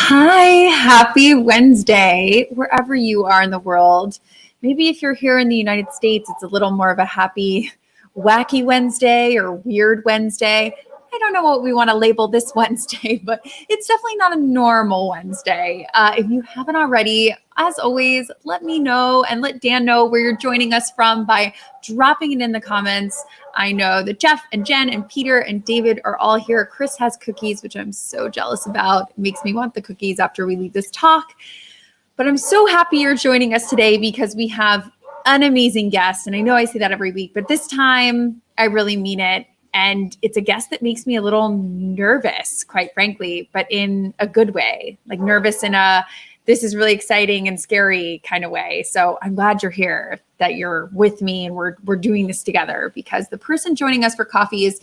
Hi, happy Wednesday, wherever you are in the world. Maybe if you're here in the United States, it's a little more of a happy, wacky Wednesday or weird Wednesday. I don't know what we want to label this Wednesday, but it's definitely not a normal Wednesday. If you haven't already, as always, let me know and let Dan know where you're joining us from by dropping it in the comments. I know that Jeff and Jen and Peter and David are all here. Chris has cookies, which I'm so jealous about. It makes me want the cookies after we leave this talk. But I'm so happy you're joining us today because we have an amazing guest. And I know I say that every week, but this time I really mean it. And it's a guest that makes me a little nervous, quite frankly, but in a good way, like nervous in a this is really exciting and scary kind of way. So I'm glad you're here, that you're with me and we're doing this together, because the person joining us for coffee is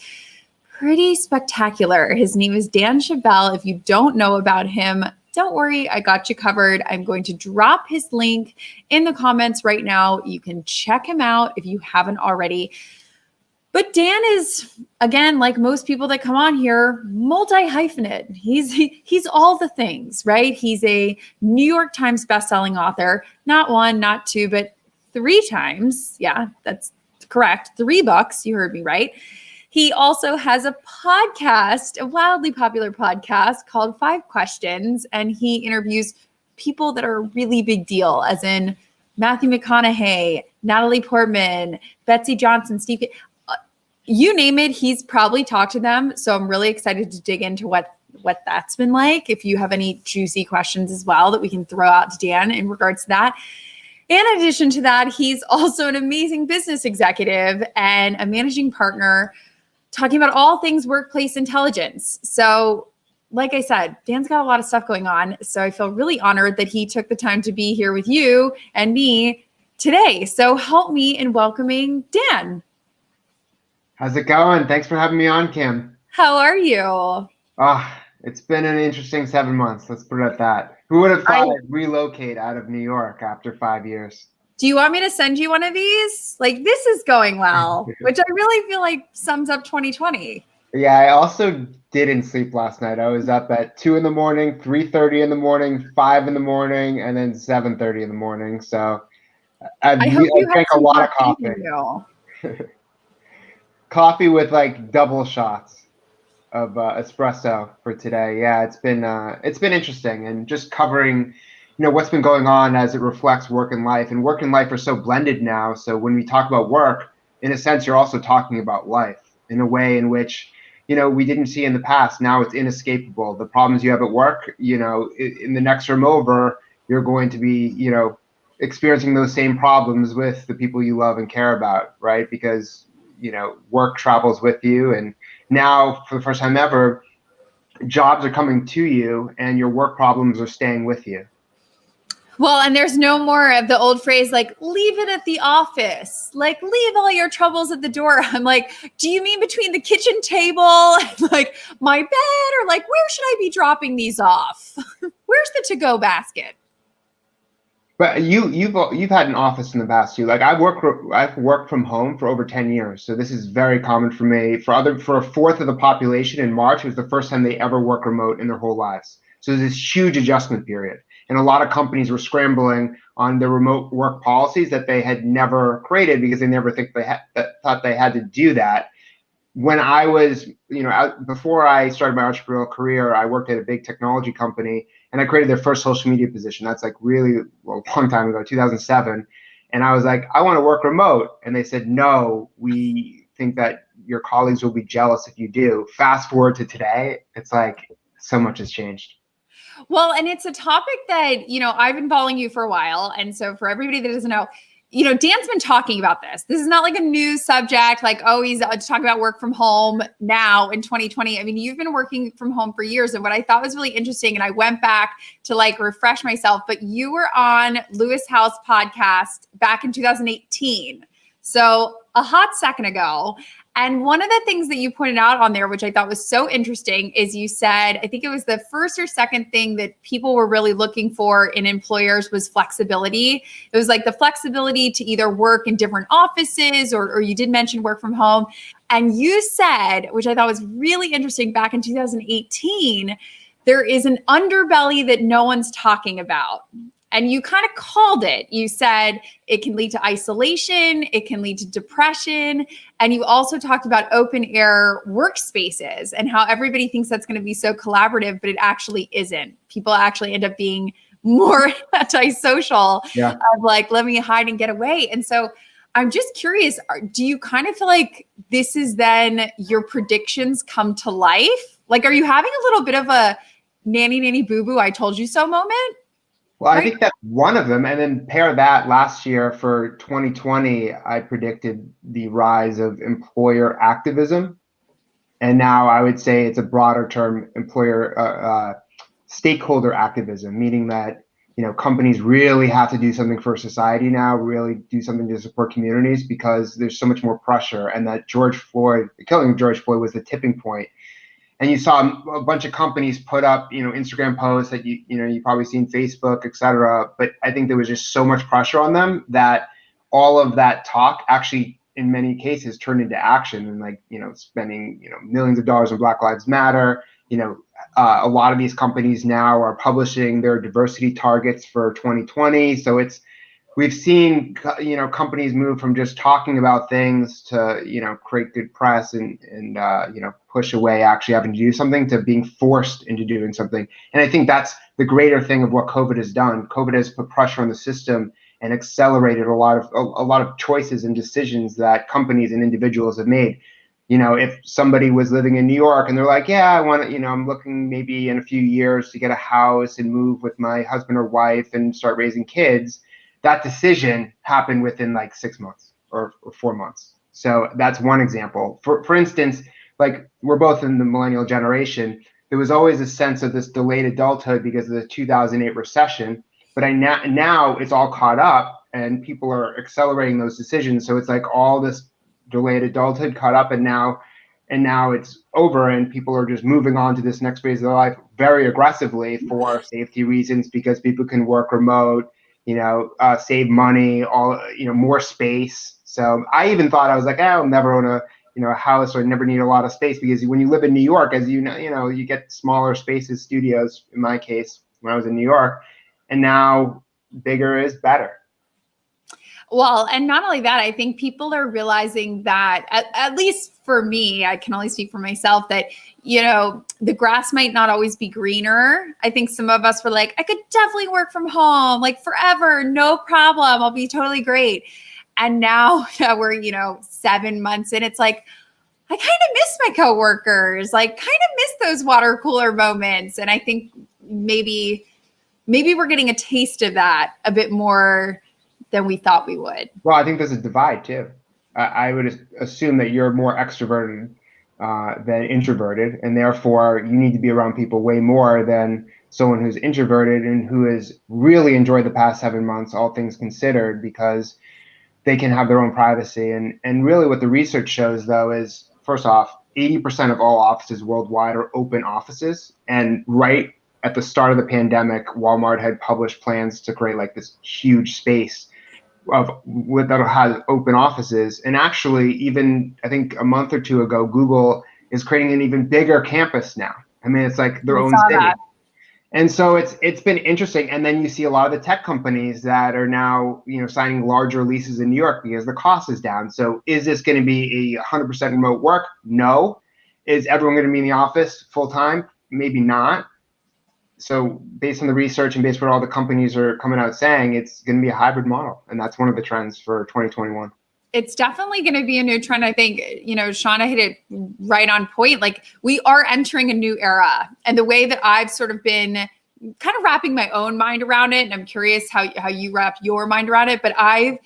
pretty spectacular. His name is Dan Schawbel. If you don't know about him, don't worry, I got you covered. I'm going to drop his link in the comments right now. You can check him out if you haven't already. But Dan is, again, like most people that come on here, multi-hyphenate. He's all the things, right? He's a New York Times bestselling author, not one, not two, but 3 times. Yeah, that's correct. 3 books. You heard me right. He also has a podcast, a wildly popular podcast called 5 Questions, and he interviews people that are a really big deal, as in Matthew McConaughey, Natalie Portman, Betsy Johnson, Steve. You name it, he's probably talked to them. So I'm really excited to dig into what that's been like. If you have any juicy questions as well that we can throw out to Dan in regards to that. In addition to that, he's also an amazing business executive and a managing partner, talking about all things workplace intelligence. So like I said, Dan's got a lot of stuff going on. So I feel really honored that he took the time to be here with you and me today. So help me in welcoming Dan. How's it going? Thanks for having me on, Kim. How are you? It's been an interesting 7 months. Let's put it at that. Who would have thought I'd relocate out of New York after 5 years? Do you want me to send you one of these? Like, this is going well, which I really feel like sums up 2020. Yeah, I also didn't sleep last night. I was up at 2 in the morning, 3:30 in the morning, 5 in the morning, and then 7:30 in the morning. So I drank a lot of coffee. Coffee with like double shots of espresso for today. Yeah, it's been interesting, and just covering, what's been going on as it reflects work and life. And work and life are so blended now. So when we talk about work, in a sense, you're also talking about life in a way in which, we didn't see in the past. Now it's inescapable. The problems you have at work, in the next room over, you're going to be, experiencing those same problems with the people you love and care about, right? Because work travels with you. And now, for the first time ever, jobs are coming to you and your work problems are staying with you. Well, and there's no more of the old phrase, like, leave it at the office, like, leave all your troubles at the door. I'm like, do you mean between the kitchen table and like my bed, or like, where should I be dropping these off? Where's the to-go basket? But you've had an office in the past too. Like I've worked from home for over 10 years. So this is very common for me. For a fourth of the population in March, it was the first time they ever work remote in their whole lives. So there's this huge adjustment period. And a lot of companies were scrambling on the remote work policies that they had never created because they never thought they had to do that. When I was, before I started my entrepreneurial career, I worked at a big technology company, and I created their first social media position. That's like really a long time ago, 2007. And I was like, I want to work remote. And they said, no, we think that your colleagues will be jealous if you do. Fast forward to today, it's like so much has changed. Well, and it's a topic that, I've been following you for a while. And so for everybody that doesn't know, Dan's been talking about this. This is not like a news subject, like, oh, he's talking about work from home now in 2020. I mean, you've been working from home for years. And what I thought was really interesting, and I went back to like refresh myself, but you were on Lewis Howes' podcast back in 2018. So a hot second ago. And one of the things that you pointed out on there, which I thought was so interesting, is you said, I think it was the first or second thing that people were really looking for in employers was flexibility. It was like the flexibility to either work in different offices, or you did mention work from home. And you said, which I thought was really interesting back in 2018, there is an underbelly that no one's talking about. And you kind of called it. You said it can lead to isolation, it can lead to depression. And you also talked about open air workspaces and how everybody thinks that's going to be so collaborative, but it actually isn't. People actually end up being more antisocial, of like, let me hide and get away. And so I'm just curious, do you kind of feel like this is then your predictions come to life? Like, are you having a little bit of a nanny boo boo, I told you so moment? Well, I think that's one of them. And then pair that last year for 2020, I predicted the rise of employer activism. And now I would say it's a broader term, employer stakeholder activism, meaning that, you know, companies really have to do something for society now, really do something to support communities because there's so much more pressure. And that the killing of George Floyd was the tipping point. And you saw a bunch of companies put up, you know, Instagram posts that you've probably seen, Facebook, et cetera. But I think there was just so much pressure on them that all of that talk actually, in many cases, turned into action. And like, you know, spending, you know, millions of dollars on Black Lives Matter. You know, a lot of these companies now are publishing their diversity targets for 2020. So we've seen, you know, companies move from just talking about things to, you know, create good press and you know, push away actually having to do something to being forced into doing something. And I think that's the greater thing of what COVID has done. COVID has put pressure on the system and accelerated a lot of choices and decisions that companies and individuals have made. You know, if somebody was living in New York and they're like, yeah, I want to, you know, I'm looking maybe in a few years to get a house and move with my husband or wife and start raising kids, that decision happened within like 6 months or 4 months. So that's one example. For instance, like we're both in the millennial generation, there was always a sense of this delayed adulthood because of the 2008 recession. But now it's all caught up and people are accelerating those decisions. So it's like all this delayed adulthood caught up and now it's over and people are just moving on to this next phase of their life very aggressively for safety reasons because people can work remote, you know, save money, more space. So I even thought, I was like, I'll never own a house or never need a lot of space because when you live in New York, as you know, you get smaller spaces, studios, in my case, when I was in New York, and now bigger is better. Well, and not only that, I think people are realizing that, at least for me, I can only speak for myself, that, you know, the grass might not always be greener. I think some of us were like, I could definitely work from home, like forever, no problem. I'll be totally great. And now that we're, 7 months in, it's like, I kind of miss my coworkers, like kind of miss those water cooler moments. And I think maybe we're getting a taste of that a bit more than we thought we would. Well, I think there's a divide too. I would assume that you're more extroverted than introverted, and therefore you need to be around people way more than someone who's introverted and who has really enjoyed the past 7 months, all things considered, because they can have their own privacy. And really what the research shows, though, is, first off, 80% of all offices worldwide are open offices. And right at the start of the pandemic, Walmart had published plans to create like this huge space that has open offices. And actually, even I think a month or two ago, Google is creating an even bigger campus now. I mean, it's like their own city. That. And so it's been interesting. And then you see a lot of the tech companies that are now, signing larger leases in New York because the cost is down. So is this going to be a 100% remote work? No. Is everyone going to be in the office full time? Maybe not. So based on the research and based on what all the companies are coming out saying, it's going to be a hybrid model. And that's one of the trends for 2021. It's definitely going to be a new trend. I think, Shauna hit it right on point. Like, we are entering a new era. And the way that I've sort of been kind of wrapping my own mind around it, and I'm curious how you wrap your mind around it, but I've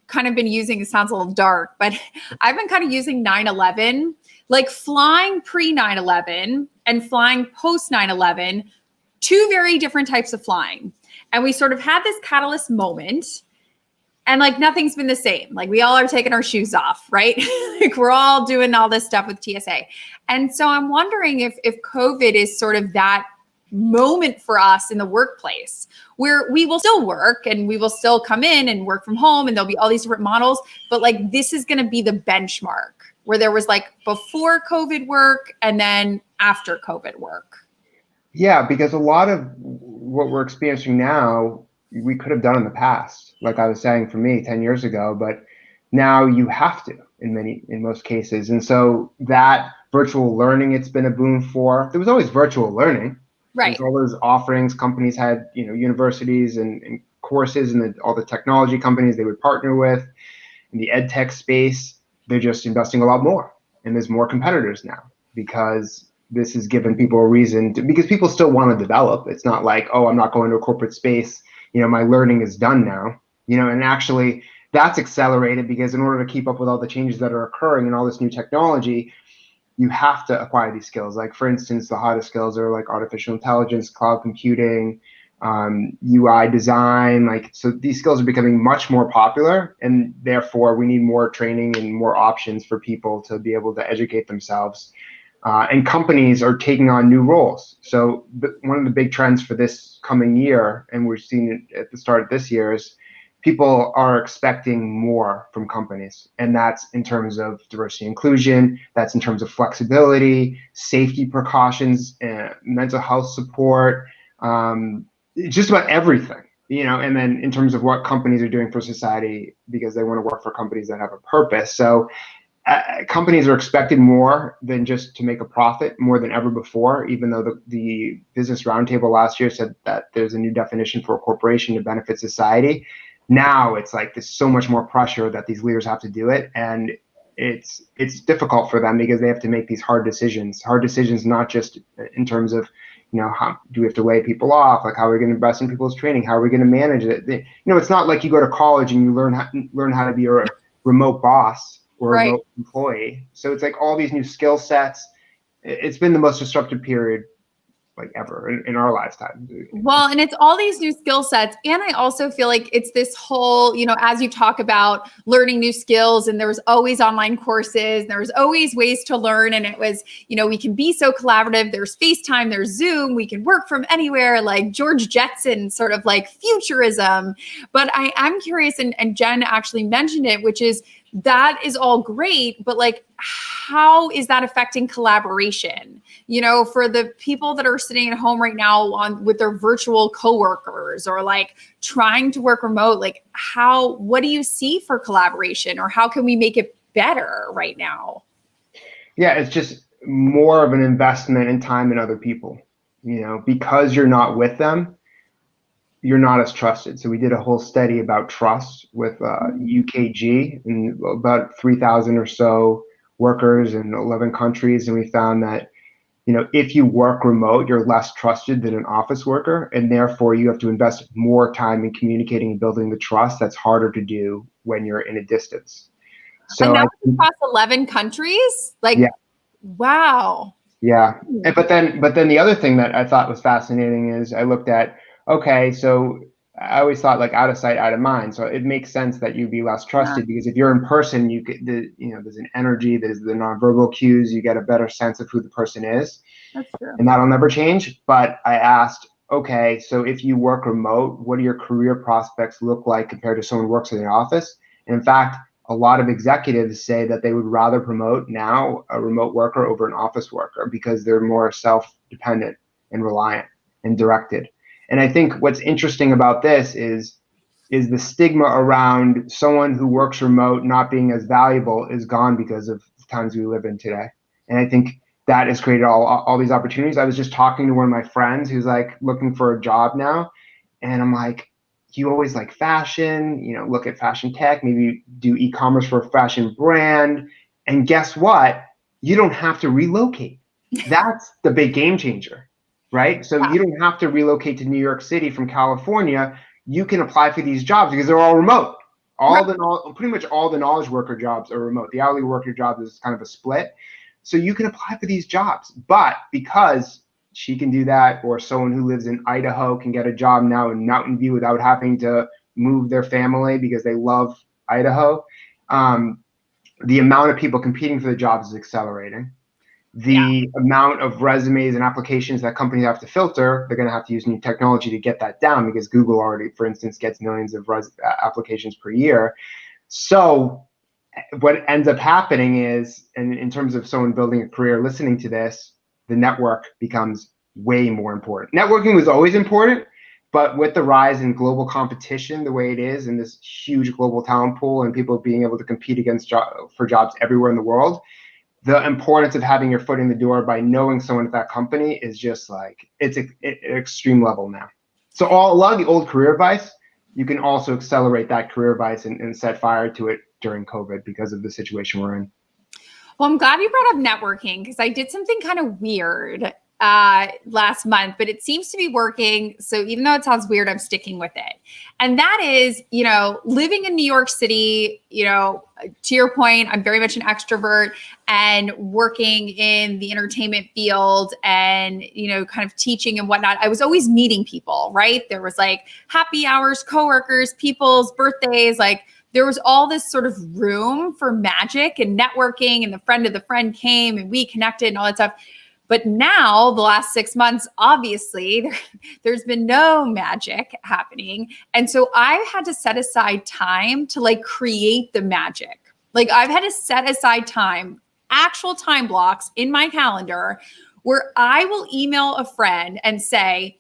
kind of been using, it sounds a little dark, but I've been kind of using 9/11, like flying pre 9/11 and flying post 9/11, two very different types of flying. And we sort of had this catalyst moment. And like nothing's been the same. Like we all are taking our shoes off, right? Like we're all doing all this stuff with TSA. And so I'm wondering if COVID is sort of that moment for us in the workplace where we will still work and we will still come in and work from home and there'll be all these different models. But like this is going to be the benchmark where there was like before COVID work and then after COVID work. Yeah, because a lot of what we're experiencing now, we could have done in the past. Like I was saying, for me, 10 years ago, but now you have to in most cases. And so that virtual learning, it's been a boom for. There was always virtual learning. Right. There's all those offerings. Companies had, universities and courses, and all the technology companies they would partner with in the ed tech space. They're just investing a lot more, and there's more competitors now because this has given people a reason to, because people still want to develop. It's not like, oh, I'm not going to a corporate space, my learning is done now, and actually that's accelerated because in order to keep up with all the changes that are occurring and all this new technology, you have to acquire these skills. Like, for instance, the hottest skills are like artificial intelligence, cloud computing, UI design. Like, so these skills are becoming much more popular, and therefore we need more training and more options for people to be able to educate themselves. And companies are taking on new roles. So one of the big trends for this coming year, and we're seeing it at the start of this year, is people are expecting more from companies. And that's in terms of diversity and inclusion, that's in terms of flexibility, safety precautions, mental health support, just about everything. And then in terms of what companies are doing for society, because they want to work for companies that have a purpose. So companies are expected more than just to make a profit, more than ever before, even though the Business Roundtable last year said that there's a new definition for a corporation to benefit society. Now it's like there's so much more pressure that these leaders have to do it, and it's difficult for them because they have to make these hard decisions. Hard decisions, not just in terms of, how do we have to lay people off? Like, how are we going to invest in people's training? How are we going to manage it? It's not like you go to college and you learn how to be a remote boss or a remote employee. So it's like all these new skill sets. It's been the most disruptive period like ever in our lifetime. Well, and it's all these new skill sets. And I also feel like it's this whole, as you talk about learning new skills, and there was always online courses, there was always ways to learn. And it was, we can be so collaborative. There's FaceTime, there's Zoom, we can work from anywhere, like George Jetson, sort of like futurism. But I am curious, and Jen actually mentioned it, which is that is all great, but like, how is that affecting collaboration? For the people that are sitting at home right now with their virtual coworkers, or like trying to work remote, like what do you see for collaboration, or how can we make it better right now? Yeah, it's just more of an investment in time in other people, because you're not with them, you're not as trusted. So we did a whole study about trust with UKG and about 3,000 or so workers in 11 countries. And we found that, if you work remote, you're less trusted than an office worker. And therefore you have to invest more time in communicating and building the trust that's harder to do when you're in a distance. So and that was across 11 countries? Like, yeah. Wow. Yeah. But then the other thing that I thought was fascinating is I looked at, okay, so I always thought like out of sight, out of mind. So it makes sense that you'd be less trusted because if you're in person, you get there's an energy, there's the nonverbal cues, you get a better sense of who the person is. That's true. And that'll never change. But I asked, okay, so if you work remote, what do your career prospects look like compared to someone who works in the office? And in fact, a lot of executives say that they would rather promote now a remote worker over an office worker because they're more self-dependent and reliant and directed. And I think what's interesting about this is the stigma around someone who works remote not being as valuable is gone because of the times we live in today. And I think that has created all these opportunities. I was just talking to one of my friends who's like looking for a job now. And I'm like, you always like fashion, look at fashion tech, maybe do e-commerce for a fashion brand. And guess what? You don't have to relocate. That's the big game changer, right? So you don't have to relocate to New York City from California. You can apply for these jobs because they're all remote. Pretty much all the knowledge worker jobs are remote. The hourly worker job is kind of a split. So you can apply for these jobs, but because she can do that, or someone who lives in Idaho can get a job now in Mountain View without having to move their family because they love Idaho. The amount of people competing for the jobs is accelerating. The amount of resumes and applications that companies have to filter, they're going to have to use new technology to get that down because Google already, for instance, gets millions of applications per year. So what ends up happening is, and in terms of someone building a career listening to this, the network becomes way more important. Networking was always important, but with the rise in global competition the way it is, and this huge global talent pool and people being able to compete against for jobs everywhere in the world, the importance of having your foot in the door by knowing someone at that company is just like, it's an extreme level now. So a lot of the old career advice, you can also accelerate that career advice and set fire to it during COVID because of the situation we're in. Well, I'm glad you brought up networking because I did something kind of weird last month, but it seems to be working. So even though it sounds weird, I'm sticking with it. And that is, living in New York City, to your point, I'm very much an extrovert, and working in the entertainment field and, kind of teaching and whatnot. I was always meeting people, right? There was like happy hours, coworkers, people's birthdays, like there was all this sort of room for magic and networking, and the friend of the friend came and we connected and all that stuff. But now the last 6 months, obviously there's been no magic happening. And so I've had to set aside time to like create the magic. Like I've had to set aside time, actual time blocks in my calendar where I will email a friend and say,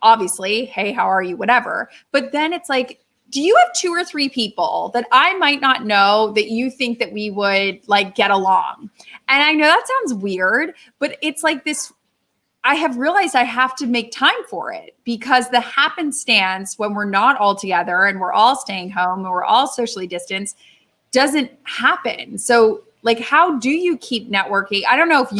obviously, hey, how are you? Whatever. But then it's like, do you have 2 or 3 people that I might not know that you think that we would like get along? And I know that sounds weird, but it's like this, I have realized I have to make time for it because the happenstance when we're not all together and we're all staying home and we're all socially distanced doesn't happen. So like, how do you keep networking? I don't know if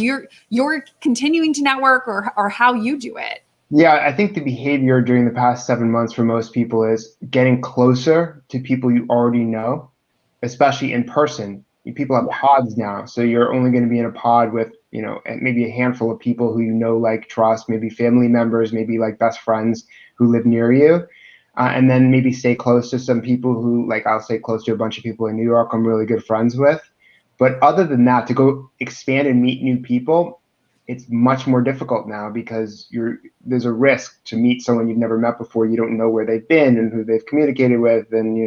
you're continuing to network or how you do it. Yeah, I think the behavior during the past 7 months for most people is getting closer to people you already know, especially in person. People have pods now, so you're only going to be in a pod with, maybe a handful of people who like, trust, maybe family members, maybe like best friends who live near you. And then maybe stay close to some people who, like, I'll stay close to a bunch of people in New York I'm really good friends with. But other than that, to go expand and meet new people, it's much more difficult now because there's a risk to meet someone you've never met before. You don't know where they've been and who they've communicated with, and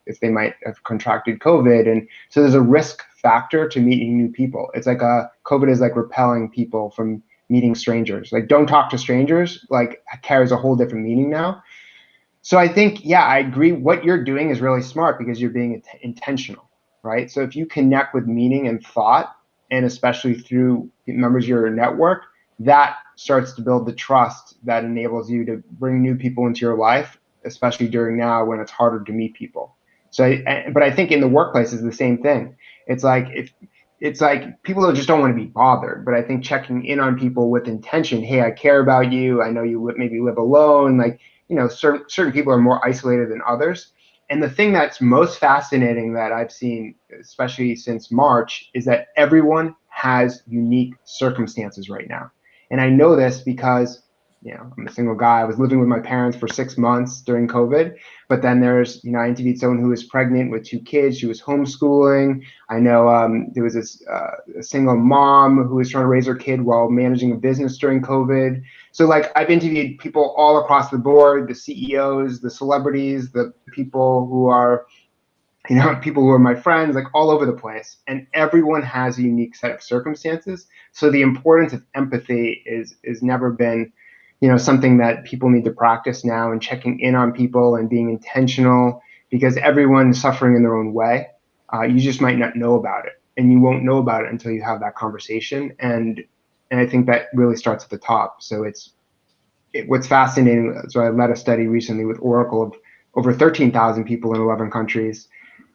if they might have contracted COVID. And so there's a risk factor to meeting new people. It's like COVID is like repelling people from meeting strangers. Like, don't talk to strangers, like, carries a whole different meaning now. So I think, yeah, I agree. What you're doing is really smart because you're being intentional, right? So if you connect with meaning and thought, and especially through members of your network, that starts to build the trust that enables you to bring new people into your life, especially during now when it's harder to meet people. So, but I think in the workplace is the same thing. It's like people just don't want to be bothered, but I think checking in on people with intention, hey, I care about you. I know you maybe live alone. Like, certain people are more isolated than others. And the thing that's most fascinating that I've seen, especially since March, is that everyone has unique circumstances right now. And I know this because, I'm a single guy. I was living with my parents for 6 months during COVID. But then there's, I interviewed someone who was pregnant with 2 kids. She was homeschooling. I know there was a single mom who was trying to raise her kid while managing a business during COVID. So like, I've interviewed people all across the board, the CEOs, the celebrities, the people who are, people who are my friends, like all over the place. And everyone has a unique set of circumstances. So the importance of empathy is never been, something that people need to practice now, and checking in on people and being intentional, because everyone's suffering in their own way. You just might not know about it, and you won't know about it until you have that conversation. And I think that really starts at the top. So what's fascinating. So I led a study recently with Oracle of over 13,000 people in 11 countries.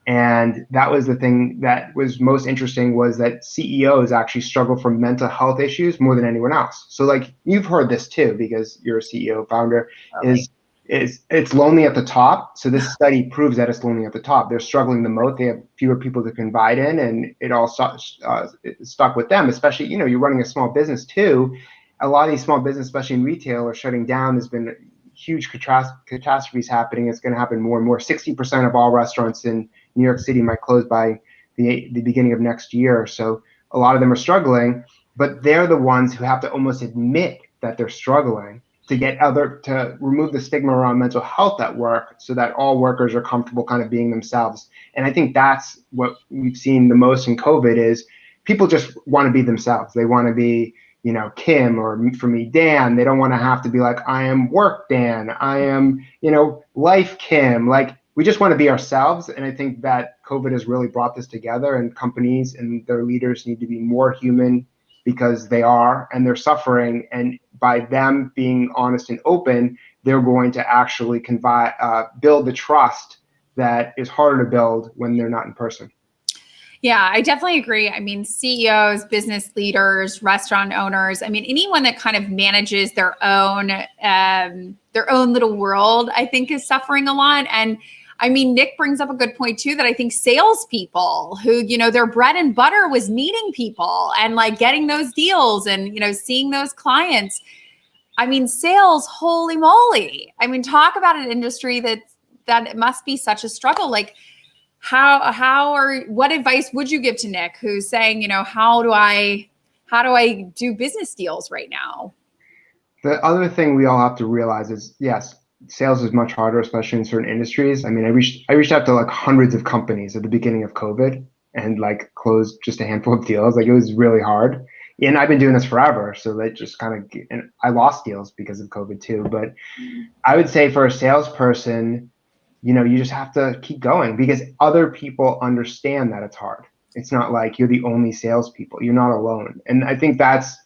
And that was the thing that was most interesting, was that CEOs actually struggle from mental health issues more than anyone else. So like, you've heard this too, because you're a CEO founder, is it's lonely at the top. So this study proves that it's lonely at the top. They're struggling the most. They have fewer people to confide in, and it all stuck with them, especially, you're running a small business too. A lot of these small businesses, especially in retail, are shutting down. There's been huge catastrophes happening. It's going to happen more and more. 60% of all restaurants in New York City might close by the beginning of next year. So a lot of them are struggling, but they're the ones who have to almost admit that they're struggling to remove the stigma around mental health at work, so that all workers are comfortable kind of being themselves. And I think that's what we've seen the most in COVID is people just want to be themselves. They want to be, Kim, or for me, Dan. They don't want to have to be like, I am work Dan, I am, life Kim. Like, we just want to be ourselves. And I think that COVID has really brought this together, and companies and their leaders need to be more human, because they are, and they're suffering. And by them being honest and open, they're going to actually build the trust that is harder to build when they're not in person. Yeah, I definitely agree. I mean, CEOs, business leaders, restaurant owners, I mean, anyone that kind of manages their own little world, I think is suffering a lot. And I mean, Nick brings up a good point too, that I think salespeople who, their bread and butter was meeting people and like getting those deals and, seeing those clients. I mean, sales, holy moly. I mean, talk about an industry that it must be such a struggle. Like, what advice would you give to Nick, who's saying, how do I do business deals right now? The other thing we all have to realize is, yes, sales is much harder, especially in certain industries. I mean, I reached out to like hundreds of companies at the beginning of COVID and like closed just a handful of deals. Like, it was really hard. And I've been doing this forever. So that just and I lost deals because of COVID too. But I would say for a salesperson, you just have to keep going, because other people understand that it's hard. It's not like you're the only salespeople. You're not alone. And I think that's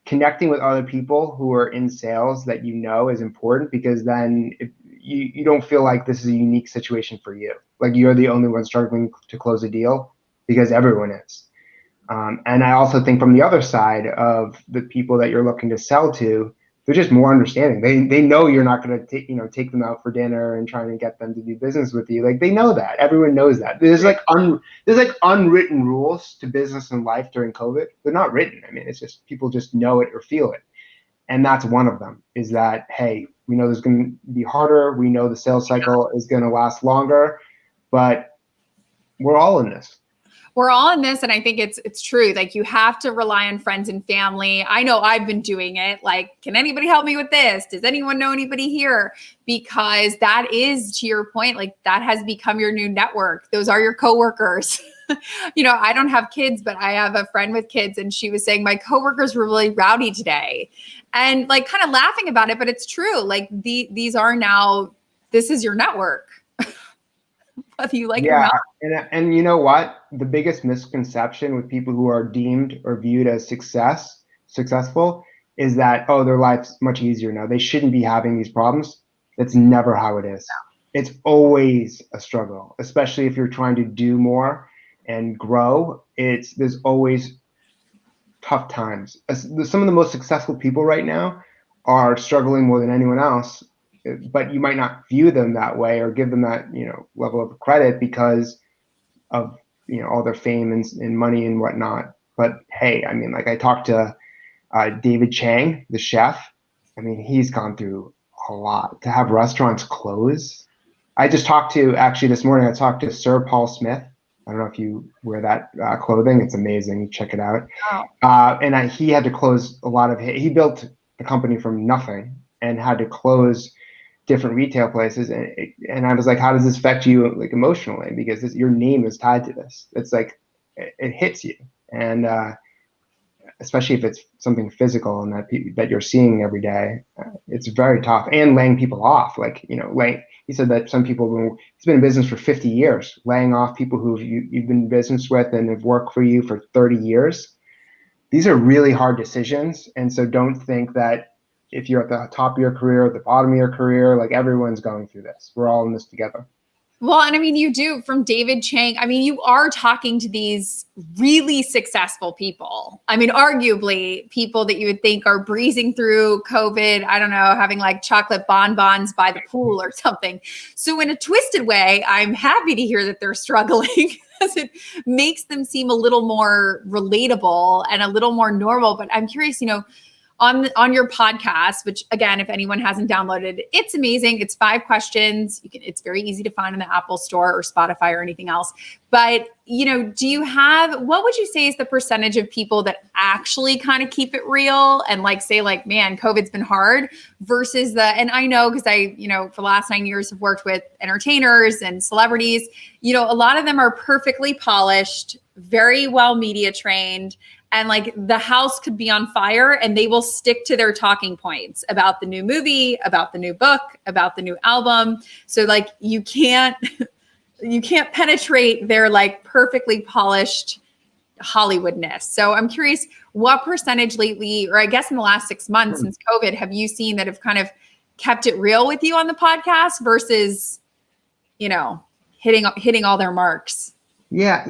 connecting with other people who are in sales that is important, because then if you don't feel like this is a unique situation for you. Like, you're the only one struggling to close a deal, because everyone is. And I also think from the other side of the people that you're looking to sell to, they're just more understanding. They know you're not going to take them out for dinner and trying to get them to do business with you. Like, they know that. Everyone knows that. There's like unwritten rules to business and life during COVID. They're not written. I mean, it's just people just know it or feel it. And that's one of them, is that, hey, we know there's going to be harder. We know the sales cycle is going to last longer, but we're all in this. We're all in this. And I think it's true. Like, you have to rely on friends and family. I know I've been doing it. Like, can anybody help me with this? Does anyone know anybody here? Because that is, to your point, like, that has become your new network. Those are your coworkers. I don't have kids, but I have a friend with kids, and she was saying my coworkers were really rowdy today, and like kind of laughing about it. But it's true. Like, these are now, this is your network. Whether you like it or not. And you know what? The biggest misconception with people who are deemed or viewed as successful is that, their life's much easier now, they shouldn't be having these problems. That's never how it is. It's always a struggle, especially if you're trying to do more and grow. There's always tough times. Some of the most successful people right now are struggling more than anyone else, but you might not view them that way or give them that, level of credit because of, all their fame and money and whatnot. But hey, I mean, like, I talked to David Chang, the chef. I mean, he's gone through a lot. To have restaurants close. Actually this morning, I talked to Sir Paul Smith. I don't know if you wear that clothing. It's amazing. Check it out. And he had to close a lot of he built the company from nothing and had to close different retail places. And I was like, how does this affect you, like, emotionally? Because your name is tied to this. It's like, it hits you. And especially if it's something physical and that you're seeing every day, it's very tough. And laying people off, like, he said that some people, he's been in business for 50 years, laying off people who you've been in business with and have worked for you for 30 years. These are really hard decisions. And so don't think that if you're at the top of your career, at the bottom of your career, like, everyone's going through this. We're all in this together. Well, and I mean, you do, from David Chang, I mean, you are talking to these really successful people. I mean, arguably people that you would think are breezing through COVID, I don't know, having like chocolate bonbons by the pool or something. So in a twisted way, I'm happy to hear that they're struggling because it makes them seem a little more relatable and a little more normal. But I'm curious, on your podcast, which again, if anyone hasn't downloaded, it's amazing. It's 5 questions. It's very easy to find in the Apple Store or Spotify or anything else. But, what would you say is the percentage of people that actually kind of keep it real and like say like, man, COVID's been hard versus and I know, because I, for the last 9 years have worked with entertainers and celebrities, a lot of them are perfectly polished, very well media trained. and like the house could be on fire and they will stick to their talking points about the new movie, about the new book, about the new album. So like you can't penetrate their like perfectly polished Hollywoodness. So I'm curious, what percentage lately, or I guess in the last 6 months since COVID, have you seen that have kind of kept it real with you on the podcast versus, hitting all their marks? Yeah,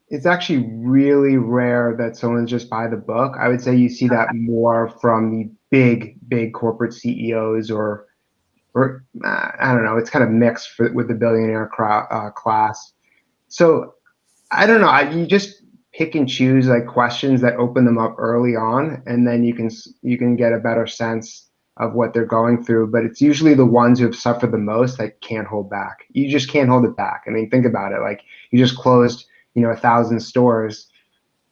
it's actually really rare that someone's just by the book. I would say you see that more from the big corporate CEOs or I don't know. It's kind of mixed with the billionaire class. So I don't know. You just pick and choose like questions that open them up early on, and then you can get a better sense of what they're going through. But it's usually the ones who have suffered the most that can't hold back. You just can't hold it back. I mean, think about it. Like you just closed, 1,000 stores.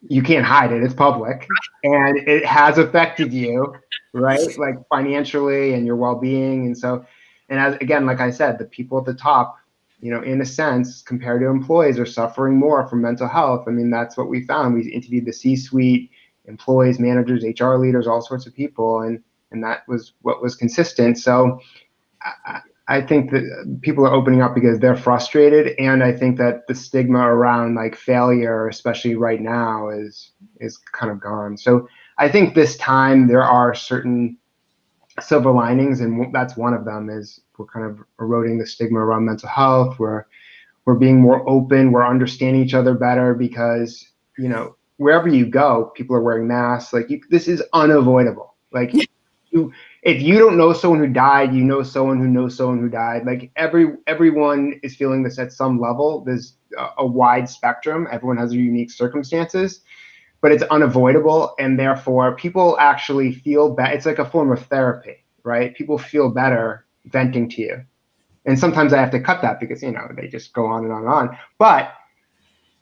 You can't hide it. It's public, and it has affected you, right? Like financially and your well-being. And so, and as again, like I said, the people at the top, in a sense, compared to employees, are suffering more from mental health. I mean, that's what we found. We interviewed the C-suite, employees, managers, HR leaders, all sorts of people, and that was what was consistent. So I think that people are opening up because they're frustrated, and I think that the stigma around like failure, especially right now, is kind of gone. So I think this time there are certain silver linings, and that's one of them. Is we're kind of eroding the stigma around mental health. We're being more open. We're understanding each other better because wherever you go, people are wearing masks. Like this is unavoidable. Like if you don't know someone who died, you know someone who knows someone who died. Like everyone is feeling this at some level. There's a wide spectrum. Everyone has their unique circumstances, but it's unavoidable, and therefore people actually feel bad. It's like a form of therapy, right? People feel better venting to you. And sometimes I have to cut that because, they just go on and on and on. But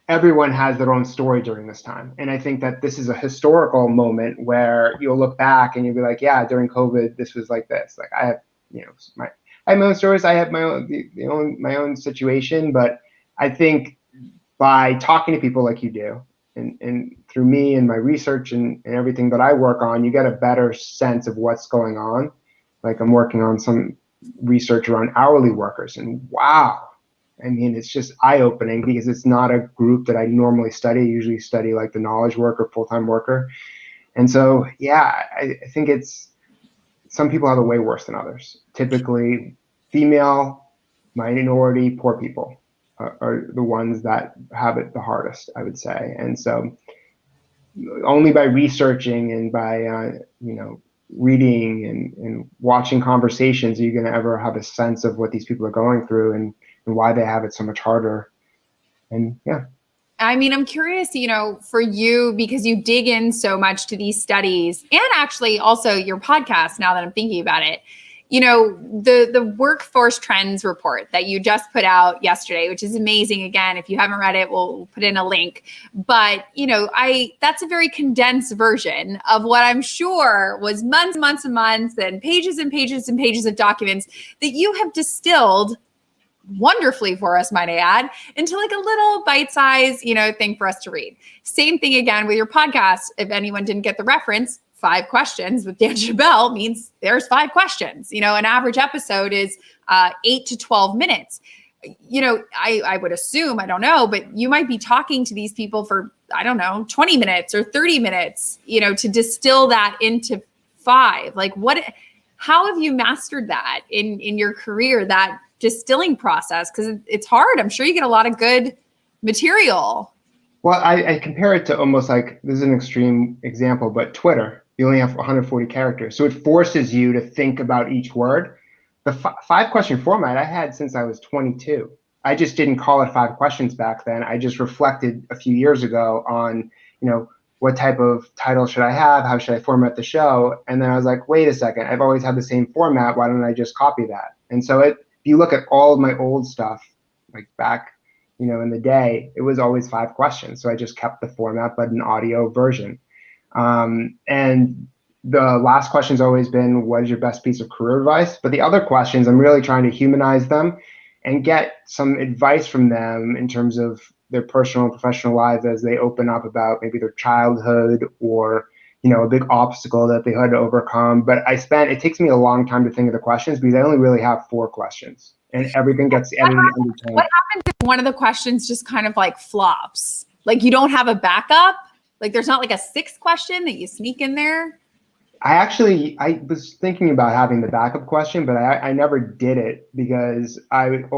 everyone has their own story during this time. And I think that this is a historical moment where you'll look back and you'll be like, yeah, during COVID, this was like this. Like I have, I have my own stories. I have my own situation. But I think by talking to people like you do, and through me and my research and everything that I work on, you get a better sense of what's going on. Like I'm working on some research around hourly workers, and wow. I mean, it's just eye-opening because it's not a group that I normally study. I usually study like the knowledge worker, full-time worker. And so, yeah, I think some people have it way worse than others. Typically, female, minority, poor people are the ones that have it the hardest, I would say. And so only by researching and by, reading and watching conversations are you going to ever have a sense of what these people are going through and why they have it so much harder. And yeah. I mean, I'm curious, for you, because you dig in so much to these studies and actually also your podcast, now that I'm thinking about it, the workforce trends report that you just put out yesterday, which is amazing. Again, if you haven't read it, we'll put in a link. But, that's a very condensed version of what I'm sure was months and months and months and pages and pages and pages of documents that you have distilled wonderfully for us, might I add, into like a little bite-sized, thing for us to read. Same thing again with your podcast. If anyone didn't get the reference, 5 questions with Dan Schawbel means there's 5 questions. An average episode is 8 to 12 minutes. I would assume, I don't know, but you might be talking to these people for, 20 minutes or 30 minutes, to distill that into 5. Like how have you mastered that in your career, that distilling process? Because it's hard. I'm sure you get a lot of good material. Well, I compare it to almost like, this is an extreme example, but Twitter, you only have 140 characters. So it forces you to think about each word. The 5-question format I had since I was 22. I just didn't call it 5 questions back then. I just reflected a few years ago on, what type of title should I have? How should I format the show? And then I was like, wait a second, I've always had the same format. Why don't I just copy that? And so if you look at all of my old stuff, like back, in the day, it was always 5 questions. So I just kept the format, but an audio version. And the last question's always been, what is your best piece of career advice? But the other questions, I'm really trying to humanize them and get some advice from them in terms of their personal and professional lives as they open up about maybe their childhood or, you know, a big obstacle that they had to overcome. But it takes me a long time to think of the questions because I only really have 4 questions and everything gets edited under 10. What happens if one of the questions just kind of like flops? Like you don't have a backup? Like there's not like a 6th question that you sneak in there? I was thinking about having the backup question, but I never did it because I've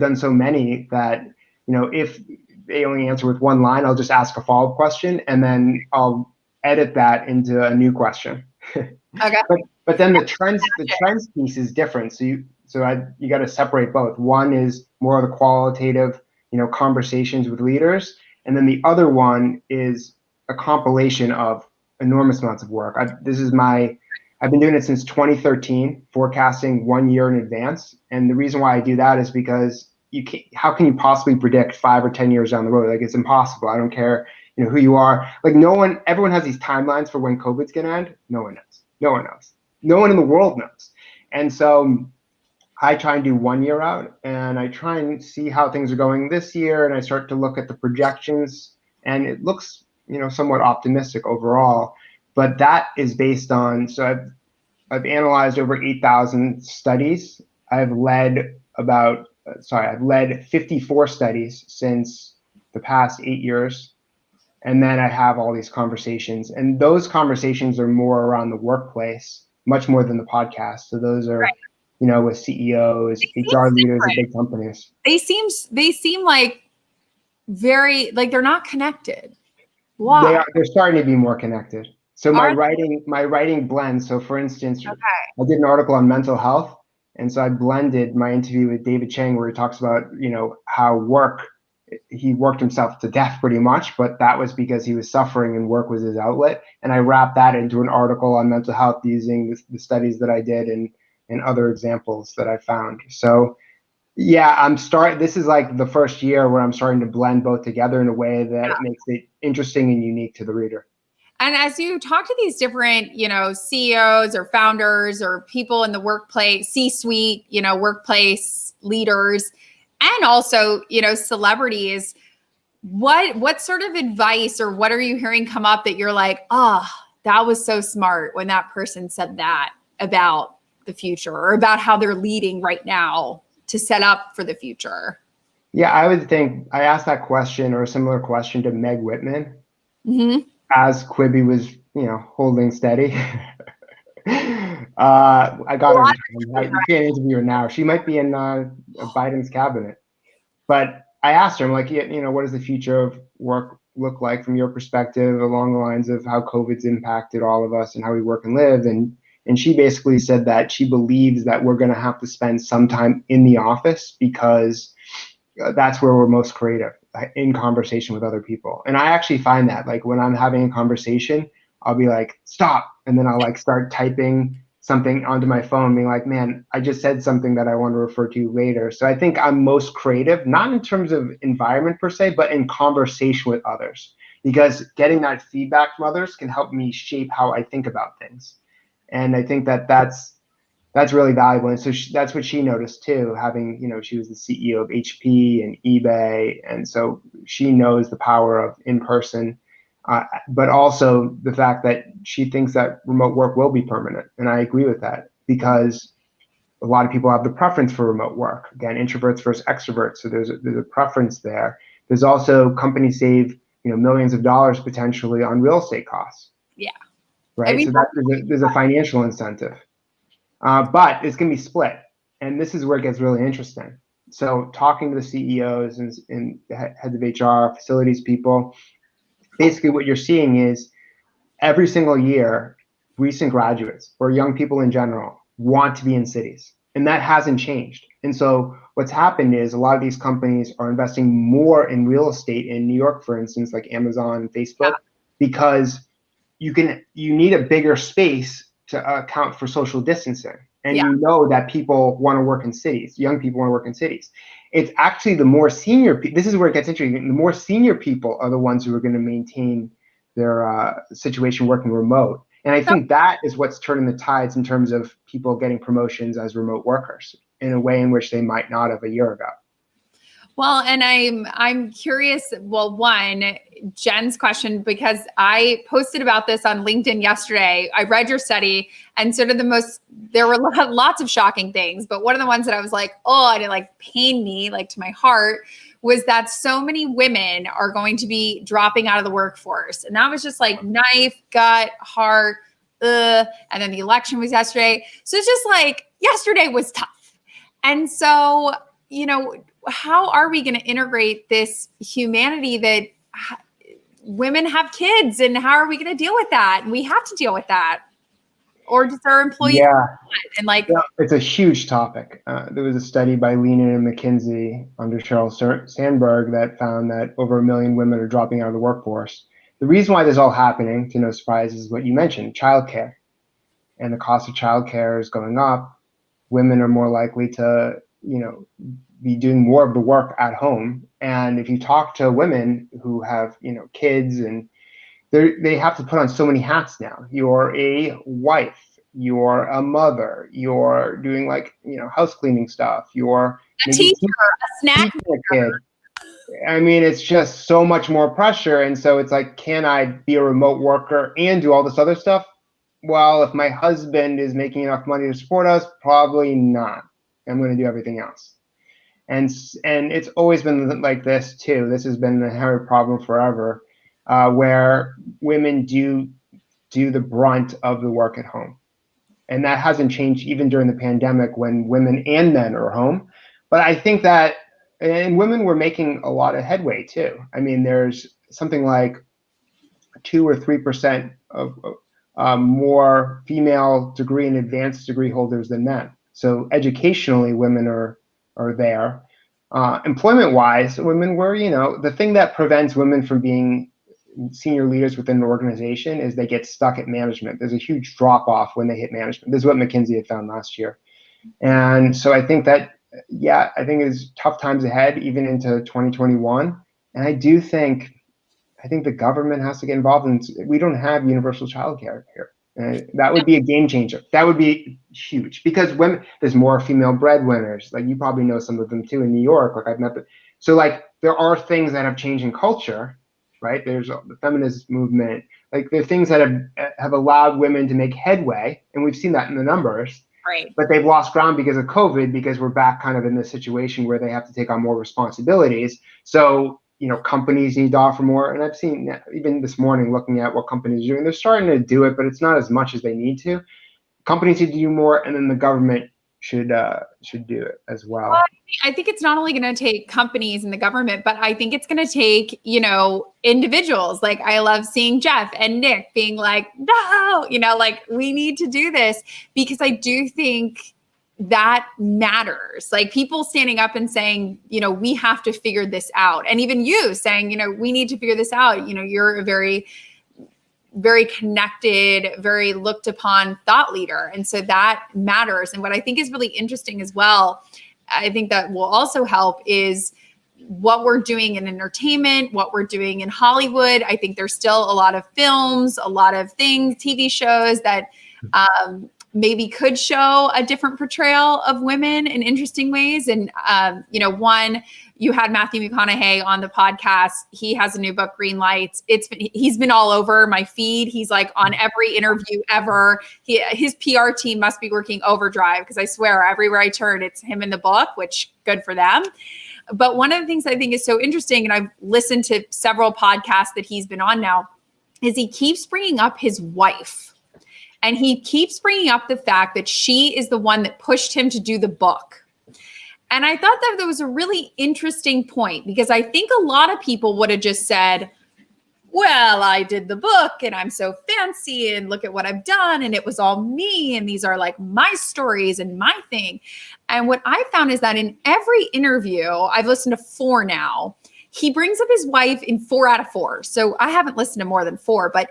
done so many that, you know, if they only answer with one line, I'll just ask a follow-up question and then I'll edit that into a new question. Okay. But then the trends piece is different. So you got to separate both. One is more of the qualitative, you know, conversations with leaders, and then the other one is a compilation of enormous amounts of work. I've been doing it since 2013, forecasting 1 year in advance. And the reason why I do that is because how can you possibly predict 5 or 10 years down the road? Like it's impossible. I don't care, you know, who you are. Like everyone has these timelines for when COVID's gonna end. No one knows. No one knows. No one in the world knows. And so I try and do 1 year out and I try and see how things are going this year. And I start to look at the projections and it looks, you know, somewhat optimistic overall, but that is based on, so I've analyzed over 8,000 studies. I've led 54 studies since the past 8 years. And then I have all these conversations, and those conversations are more around the workplace, much more than the podcast. So those are, right, you know, with CEOs, HR leaders at big companies. They seem like very, like they're not connected. Wow. They're starting to be more connected. So my writing blends. So for instance, okay, I did an article on mental health. And so I blended my interview with David Chang, where he talks about, you know, how he worked himself to death pretty much, but that was because he was suffering and work was his outlet. And I wrapped that into an article on mental health using the studies that I did and other examples that I found. So yeah, this is like the first year where I'm starting to blend both together in a way that makes it interesting and unique to the reader. And as you talk to these different, you know, CEOs or founders or people in the workplace, C-suite, you know, workplace leaders, and also, you know, celebrities, what sort of advice or what are you hearing come up that you're like, that was so smart when that person said that about the future or about how they're leading right now to set up for the future? Yeah, I would think I asked that question or a similar question to Meg Whitman as Quibi was, you know, holding steady. I got her. You can't interview her now. She might be in Biden's cabinet. But I asked her, I'm like, you know, what does the future of work look like from your perspective along the lines of how COVID's impacted all of us and how we work and live? And she basically said that she believes that we're going to have to spend some time in the office because that's where we're most creative, in conversation with other people. And I actually find that, like, when I'm having a conversation, I'll be like, stop. And then I'll like start typing something onto my phone, being like, man, I just said something that I want to refer to later. So I think I'm most creative, not in terms of environment per se, but in conversation with others, because getting that feedback from others can help me shape how I think about things. And I think that's really valuable. And so that's what she noticed too, having, you know, she was the CEO of HP and eBay. And so she knows the power of in-person, but also the fact that she thinks that remote work will be permanent. And I agree with that because a lot of people have the preference for remote work. Again, introverts versus extroverts. So there's a preference there. There's also companies save, you know, millions of dollars potentially on real estate costs. Yeah. Right. So there's a financial incentive. But it's going to be split. And this is where it gets really interesting. So talking to the CEOs and heads of HR, facilities people, basically what you're seeing is every single year, recent graduates or young people in general want to be in cities. And that hasn't changed. And so what's happened is a lot of these companies are investing more in real estate in New York, for instance, like Amazon and Facebook, because you need a bigger space to account for social distancing. And you know that people want to work in cities. Young people want to work in cities. It's actually the more senior people, this is where it gets interesting. The more senior people are the ones who are going to maintain their situation working remote. And I think that is what's turning the tides in terms of people getting promotions as remote workers in a way in which they might not have a year ago. Well, and I'm curious. Well, one, Jen's question, because I posted about this on LinkedIn yesterday. I read your study, and sort of there were lots of shocking things, but one of the ones that I was like, oh, and it like pained me like to my heart, was that so many women are going to be dropping out of the workforce. And that was just like knife, gut, heart, and then the election was yesterday. So it's just like yesterday was tough. And so, how are we going to integrate this humanity that women have kids, and how are we going to deal with that? And we have to deal with that. Or does our employees? Yeah. And like, it's a huge topic. There was a study by Lehman and McKinsey under Sheryl Sandberg that found that over 1 million women are dropping out of the workforce. The reason why this is all happening, to no surprise, is what you mentioned, childcare. And the cost of childcare is going up. Women are more likely to, be doing more of the work at home. And if you talk to women who have, kids, and they have to put on so many hats now. You're a wife, you're a mother, you're doing house cleaning stuff, you're a teacher, a snack kid. I mean, it's just so much more pressure. And so it's like, can I be a remote worker and do all this other stuff? Well, if my husband is making enough money to support us, probably not. I'm going to do everything else. And it's always been like this too. This has been an inherent problem forever, where women do the brunt of the work at home. And that hasn't changed even during the pandemic when women and men are home. But I think that, and women were making a lot of headway too. I mean, there's something like 2 or 3% of more female degree and advanced degree holders than men. So educationally, women are there. Employment-wise, women were, the thing that prevents women from being senior leaders within an organization is they get stuck at management. There's a huge drop-off when they hit management. This is what McKinsey had found last year. And so I think that, I think it's tough times ahead, even into 2021. And I think the government has to get involved. And we don't have universal childcare here. That would be a game changer. That would be huge, because there's more female breadwinners. Like, you probably know some of them too in New York. Like, I've met them. So there are things that have changed in culture, right? There's the feminist movement. Like, there are things that have allowed women to make headway, and we've seen that in the numbers. Right. But they've lost ground because of COVID, because we're back kind of in this situation where they have to take on more responsibilities. So, companies need to offer more. And I've seen, even this morning, looking at what companies are doing, they're starting to do it, but it's not as much as they need to. Companies need to do more, and then the government should do it as well. I think it's not only going to take companies and the government, but I think it's going to take, individuals. Like, I love seeing Jeff and Nick being like, no, we need to do this, because I do think that matters. Like, people standing up and saying, we have to figure this out. And even you saying, we need to figure this out. You're a very, very connected, very looked upon thought leader. And so that matters. And what I think is really interesting as well, I think that will also help, is what we're doing in entertainment, what we're doing in Hollywood. I think there's still a lot of films, a lot of things, TV shows that maybe could show a different portrayal of women in interesting ways. And, one, you had Matthew McConaughey on the podcast. He has a new book, Green Lights. He's been all over my feed. He's like on every interview ever. His PR team must be working overdrive, because I swear everywhere I turn, it's him in the book, which good for them. But one of the things I think is so interesting, and I've listened to several podcasts that he's been on now, is he keeps bringing up his wife. And he keeps bringing up the fact that she is the one that pushed him to do the book. And I thought that was a really interesting point, because I think a lot of people would have just said, well, I did the book and I'm so fancy and look at what I've done. And it was all me. And these are like my stories and my thing. And what I found is that in every interview, I've listened to 4 now, he brings up his wife in 4 out of 4. So I haven't listened to more than 4, but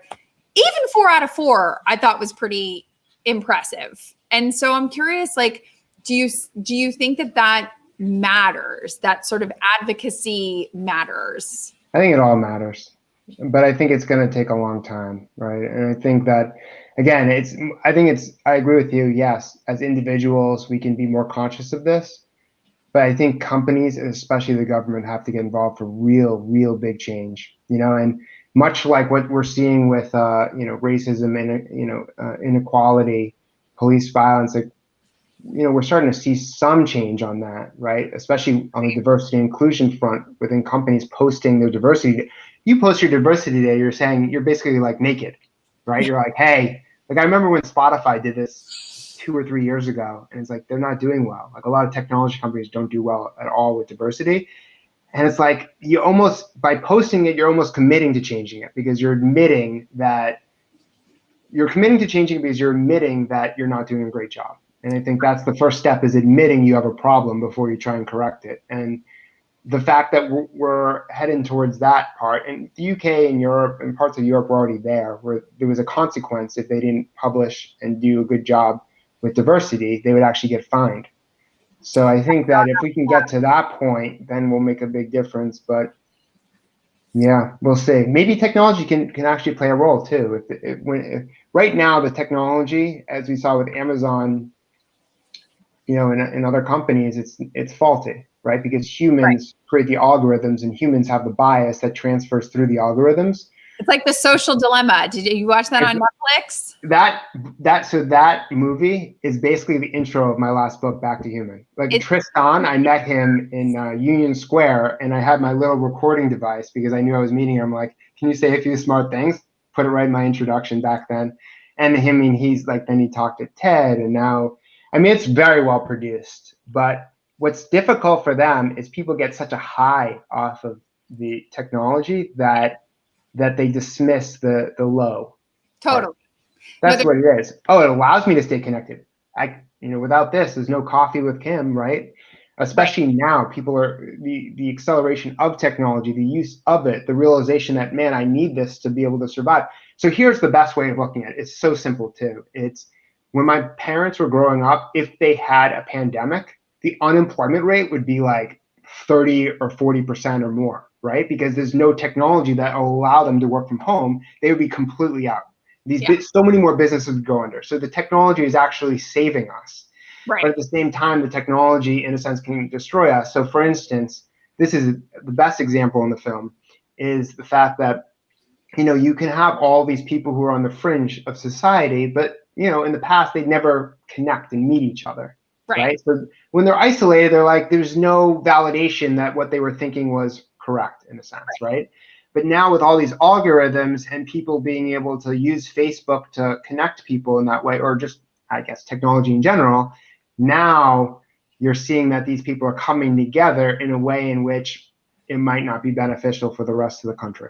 even 4 out of 4, I thought was pretty impressive. And so I'm curious, like, do you think that matters? That sort of advocacy matters? I think it all matters, but I think it's going to take a long time, right? And I think that, again, I agree with you. Yes, as individuals, we can be more conscious of this, But I think companies, especially the government, have to get involved for real big change, and much like what we're seeing with, racism and, inequality, police violence, like, we're starting to see some change on that, right? Especially on the diversity and inclusion front within companies posting their diversity. You post your diversity day, you're saying you're basically like naked, right? You're like, hey, like I remember when Spotify did this 2 or 3 years ago, and it's like they're not doing well. Like a lot of technology companies don't do well at all with diversity. And it's like you almost, by posting it, you're almost committing to changing it because you're admitting that you're admitting that you're not doing a great job. And I think that's the first step, is admitting you have a problem before you try and correct it. And the fact that we're heading towards that part, and the UK and Europe and parts of Europe were already there, where there was a consequence if they didn't publish and do a good job with diversity, they would actually get fined. So I think that if we can get to that point, then we'll make a big difference. But yeah, we'll see. Maybe technology can actually play a role too. If right now the technology, as we saw with Amazon, and other companies, it's faulty, right? Because humans create the algorithms, and humans have the bias that transfers through the algorithms. It's like The Social Dilemma. Did you watch that on Netflix? So that movie is basically the intro of my last book, Back to Human. Like Tristan, I met him in Union Square, and I had my little recording device because I knew I was meeting him. Like, can you say a few smart things? Put it right in my introduction back then. And he's like, then he talked to Ted, and now, it's very well produced. But what's difficult for them is people get such a high off of the technology that they dismiss the low. Totally. Part. That's what it is. Oh, it allows me to stay connected. Without this, there's no coffee with Kim, right? Especially now, people are the acceleration of technology, the use of it, the realization that, man, I need this to be able to survive. So here's the best way of looking at it. It's so simple too. It's when my parents were growing up, if they had a pandemic, the unemployment rate would be like 30 or 40% or more, right? Because there's no technology that will allow them to work from home. They would be completely out. So many more businesses would go under. So the technology is actually saving us. Right. But at the same time, the technology, in a sense, can destroy us. So for instance, this is the best example in the film, is the fact that, you can have all these people who are on the fringe of society, but, in the past, they'd never connect and meet each other. Right. So when they're isolated, they're like, there's no validation that what they were thinking was correct, in a sense, right? But now with all these algorithms and people being able to use Facebook to connect people in that way, or just, I guess, technology in general, now you're seeing that these people are coming together in a way in which it might not be beneficial for the rest of the country.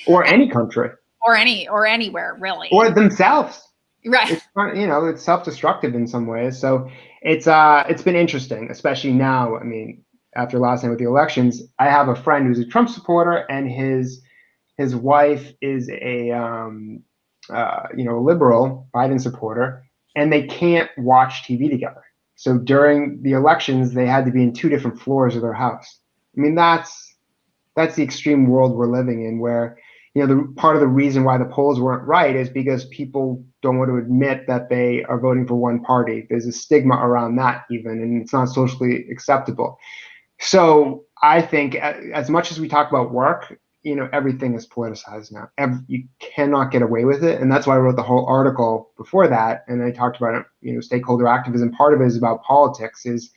Or any country. Or anywhere, really. Or themselves. Right. It's it's self-destructive in some ways. So it's been interesting, especially now. After last night with the elections, I have a friend who's a Trump supporter, and his wife is a liberal Biden supporter, and they can't watch TV together. So during the elections, they had to be in 2 different floors of their house. That's the extreme world we're living in, where the part of the reason why the polls weren't right is because people don't want to admit that they are voting for one party. There's a stigma around that even, and it's not socially acceptable. So I think as much as we talk about work, everything is politicized now. You cannot get away with it. And that's why I wrote the whole article before that. And I talked about it, stakeholder activism. Part of it is about politics, is,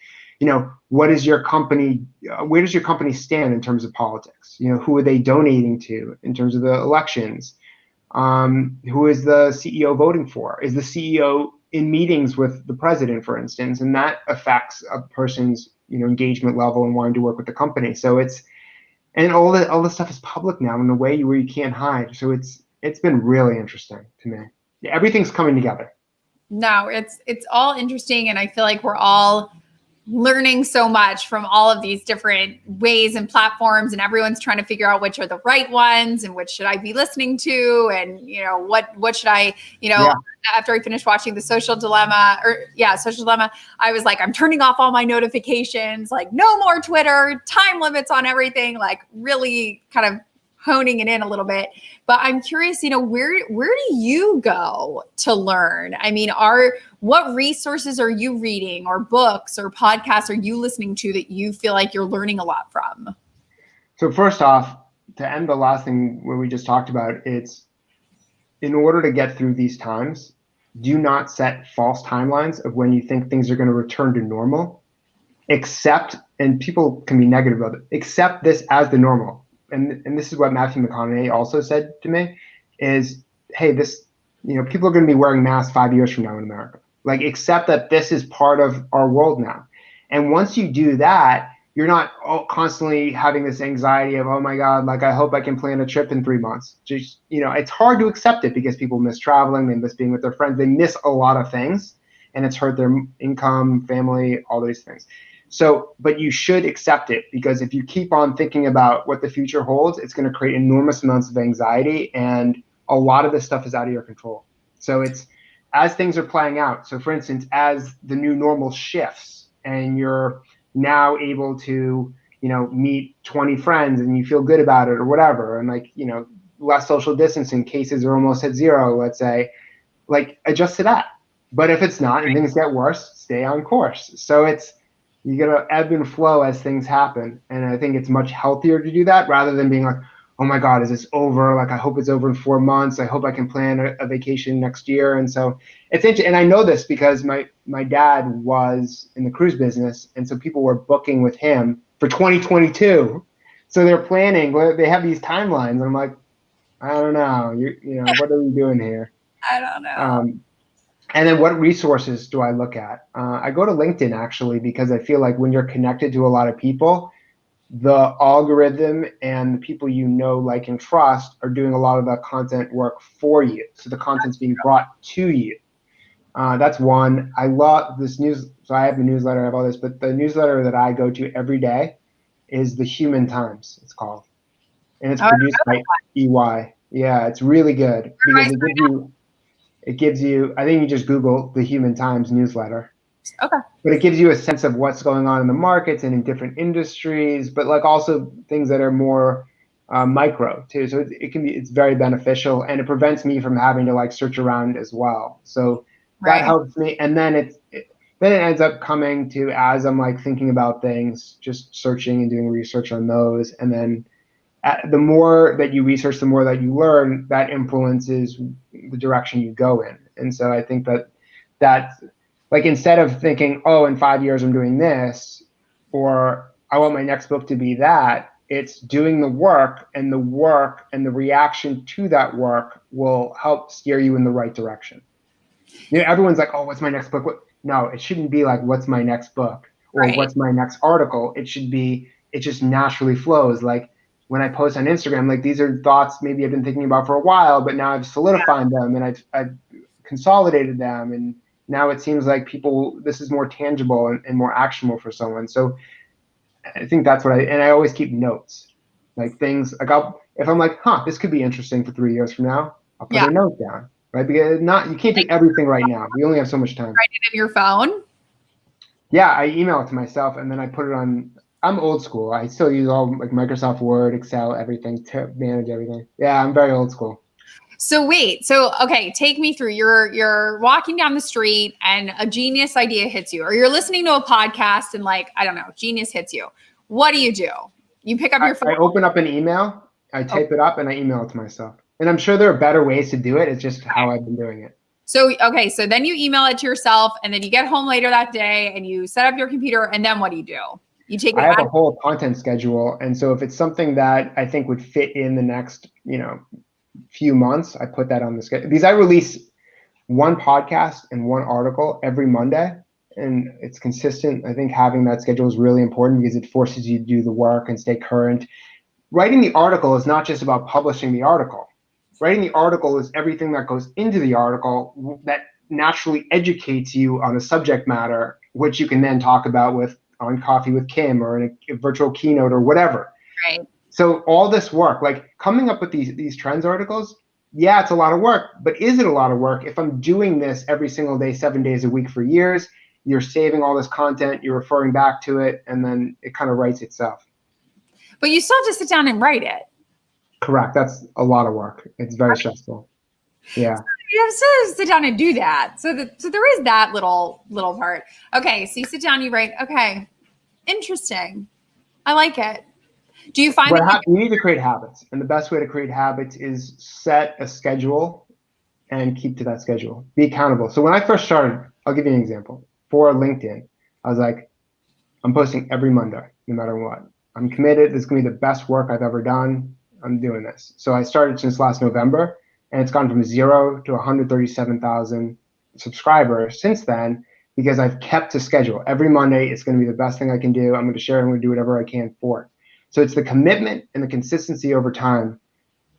what is your company, where does your company stand in terms of politics? Who are they donating to in terms of the elections? Who is the CEO voting for? Is the CEO in meetings with the president, for instance? And that affects a person's, engagement level and wanting to work with the company. So and all the stuff is public now in a way where you can't hide. So it's been really interesting to me. Everything's coming together. No, it's all interesting, and I feel like we're all learning so much from all of these different ways and platforms, and everyone's trying to figure out which are the right ones and which should I be listening to, and what should I, after I finished watching The Social Dilemma, I was like, I'm turning off all my notifications, like no more Twitter, time limits on everything, like really kind of honing it in a little bit. But I'm curious, where do you go to learn? I mean, what resources are you reading, or books or podcasts are you listening to that you feel like you're learning a lot from? So first off, to end the last thing where we just talked about, it's in order to get through these times, do not set false timelines of when you think things are going to return to normal. Accept, and people can be negative about it, accept this as the normal. And this is what Matthew McConaughey also said to me is, hey, people are going to be wearing masks 5 years from now in America. Like, accept that this is part of our world now. And once you do that, you're not constantly having this anxiety of, oh my God, like, I hope I can plan a trip in 3 months. Just, it's hard to accept it because people miss traveling, they miss being with their friends, they miss a lot of things, and it's hurt their income, family, all these things. So, but you should accept it, because if you keep on thinking about what the future holds, it's going to create enormous amounts of anxiety, and a lot of this stuff is out of your control. So it's as things are playing out. So for instance, as the new normal shifts and you're now able to, meet 20 friends and you feel good about it or whatever, and less social distancing, cases are almost at zero, let's say, like, adjust to that. But if it's not and things get worse, stay on course. So you gotta ebb and flow as things happen. And I think it's much healthier to do that rather than being like, oh my God, is this over? Like, I hope it's over in 4 months. I hope I can plan a vacation next year. And so it's interesting. And I know this because my dad was in the cruise business. And so people were booking with him for 2022. So they're planning, they have these timelines. And I'm like, I don't know, what are we doing here? I don't know. And then what resources do I look at? I go to LinkedIn, actually, because I feel like when you're connected to a lot of people, the algorithm and the people like, and trust are doing a lot of the content work for you. So the content's being brought to you. That's one. I love this news. So I have the newsletter, I have all this, but the newsletter that I go to every day is the Human Times, it's called. And it's produced by EY. Yeah, it's really good because it gives you, I think you just Google the Human Times newsletter. Okay. But it gives you a sense of what's going on in the markets and in different industries, but like also things that are more micro too. So it's very beneficial, and it prevents me from having to like search around as well. So that helps me. And then it ends up coming to, as I'm like thinking about things, just searching and doing research on those. And then the more that you research, the more that you learn, that influences the direction you go in. And so I think that like, instead of thinking, oh, in 5 years I'm doing this, or I want my next book to be that, it's doing the work and the reaction to that work will help steer you in the right direction. Everyone's like, oh, what's my next book? No, it shouldn't be like, what's my next book or what's my next article? It should be, it just naturally flows. Like, when I post on Instagram, like, these are thoughts maybe I've been thinking about for a while, but now I've solidified them and I've consolidated them. And now it seems like this is more tangible and more actionable for someone. So I think that's and I always keep notes, like things like if I'm like, this could be interesting for 3 years from now, I'll put a note down, right? Because you can't do everything right now. We only have so much time. Write it in your phone? Yeah, I email it to myself and then I put it on. I'm old school. I still use all like Microsoft Word, Excel, everything to manage everything. Yeah, I'm very old school. So wait, okay, take me through. You're walking down the street and a genius idea hits you, or you're listening to a podcast and like, I don't know, genius hits you. What do? You pick up your phone. I open up an email, I type it up, and I email it to myself. And I'm sure there are better ways to do it. It's just how I've been doing it. So, okay, so then you email it to yourself, and then you get home later that day and you set up your computer, and then what do? I have a whole content schedule. And so if it's something that I think would fit in the next, few months, I put that on the schedule. Because I release one podcast and one article every Monday, and it's consistent. I think having that schedule is really important because it forces you to do the work and stay current. Writing the article is not just about publishing the article. Writing the article is everything that goes into the article that naturally educates you on a subject matter, which you can then talk about on Coffee with Kim or in a virtual keynote or whatever. Right. So all this work, like coming up with these trends articles, yeah, it's a lot of work, but is it a lot of work? If I'm doing this every single day, 7 days a week for years, you're saving all this content, you're referring back to it, and then it kind of writes itself. But you still have to sit down and write it. Correct. That's a lot of work. It's very stressful. Yeah. You have to sit down and do that. So there is that little part. Okay, so you sit down, you write. Okay, interesting. I like it. Do you find that you need to create habits, and the best way to create habits is set a schedule and keep to that schedule. Be accountable. So when I first started, I'll give you an example. For LinkedIn, I was like, I'm posting every Monday, no matter what. I'm committed. This is going to be the best work I've ever done. I'm doing this. So I started since last November, and it's gone from 0 to 137,000 subscribers since then, because I've kept to schedule. Every Monday, it's going to be the best thing I can do. I'm going to share. I'm going to do whatever I can for it. So it's the commitment and the consistency over time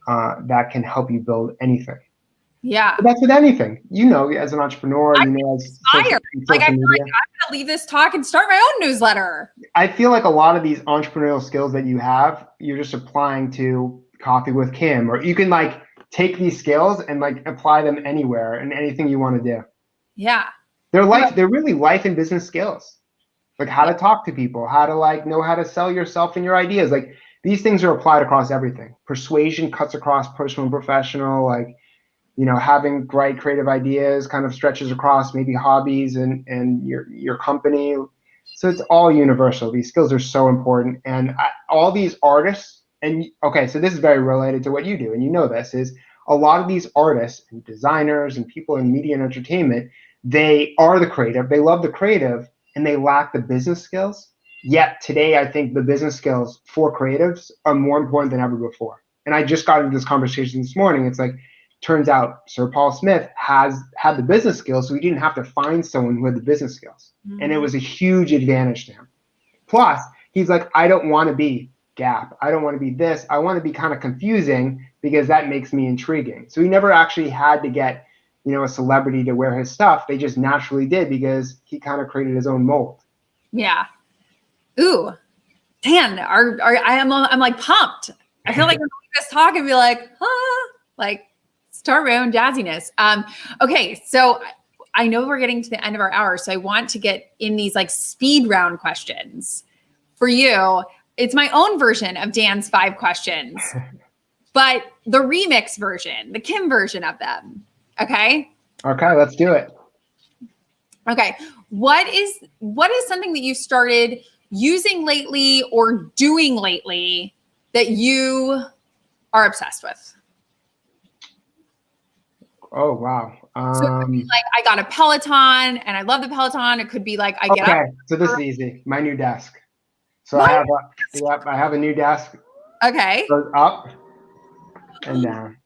that can help you build anything. Yeah. But that's with anything. You know, as an entrepreneur, I'm as inspired. Like I feel like I'm gonna leave this talk and start my own newsletter. I feel like a lot of these entrepreneurial skills that you have, you're just applying to Coffee with Kim, or you can like take these skills and like apply them anywhere and anything you want to do. Yeah. They're really life and business skills. Like how to talk to people, how to like know how to sell yourself and your ideas. Like these things are applied across everything. Persuasion cuts across personal and professional. Like, you know, having great creative ideas kind of stretches across maybe hobbies and your company. So it's all universal. These skills are so important. And all these artists, and okay, so this is very related to what you do, and you know this, is a lot of these artists and designers and people in media and entertainment, they are the creative, they love the creative, and they lack the business skills. Yet today, I think the business skills for creatives are more important than ever before. And I just got into this conversation this morning. It's like, turns out Sir Paul Smith had the business skills, so he didn't have to find someone who had the business skills. Mm-hmm. And it was a huge advantage to him. Plus, he's like, I don't want to be Gap. I don't want to be this. I want to be kind of confusing because that makes me intriguing. So he never actually had to get, you know, a celebrity to wear his stuff. They just naturally did because he kind of created his own mold. Yeah. Ooh, Dan, I'm like pumped. I feel like I'm going to talk and be like, like start my own jazziness. Okay, so I know we're getting to the end of our hour, so I want to get in these like speed round questions for you. It's my own version of Dan's 5 questions, but the remix version, the Kim version of them. Okay. Okay, let's do it. Okay. What is something that you started using lately or doing lately that you are obsessed with? Oh, wow. So it could be like, I got a Peloton and I love the Peloton. It could be like, I get up. Okay, so this is easy. My new desk. So I have a new desk. Okay. Goes up and down.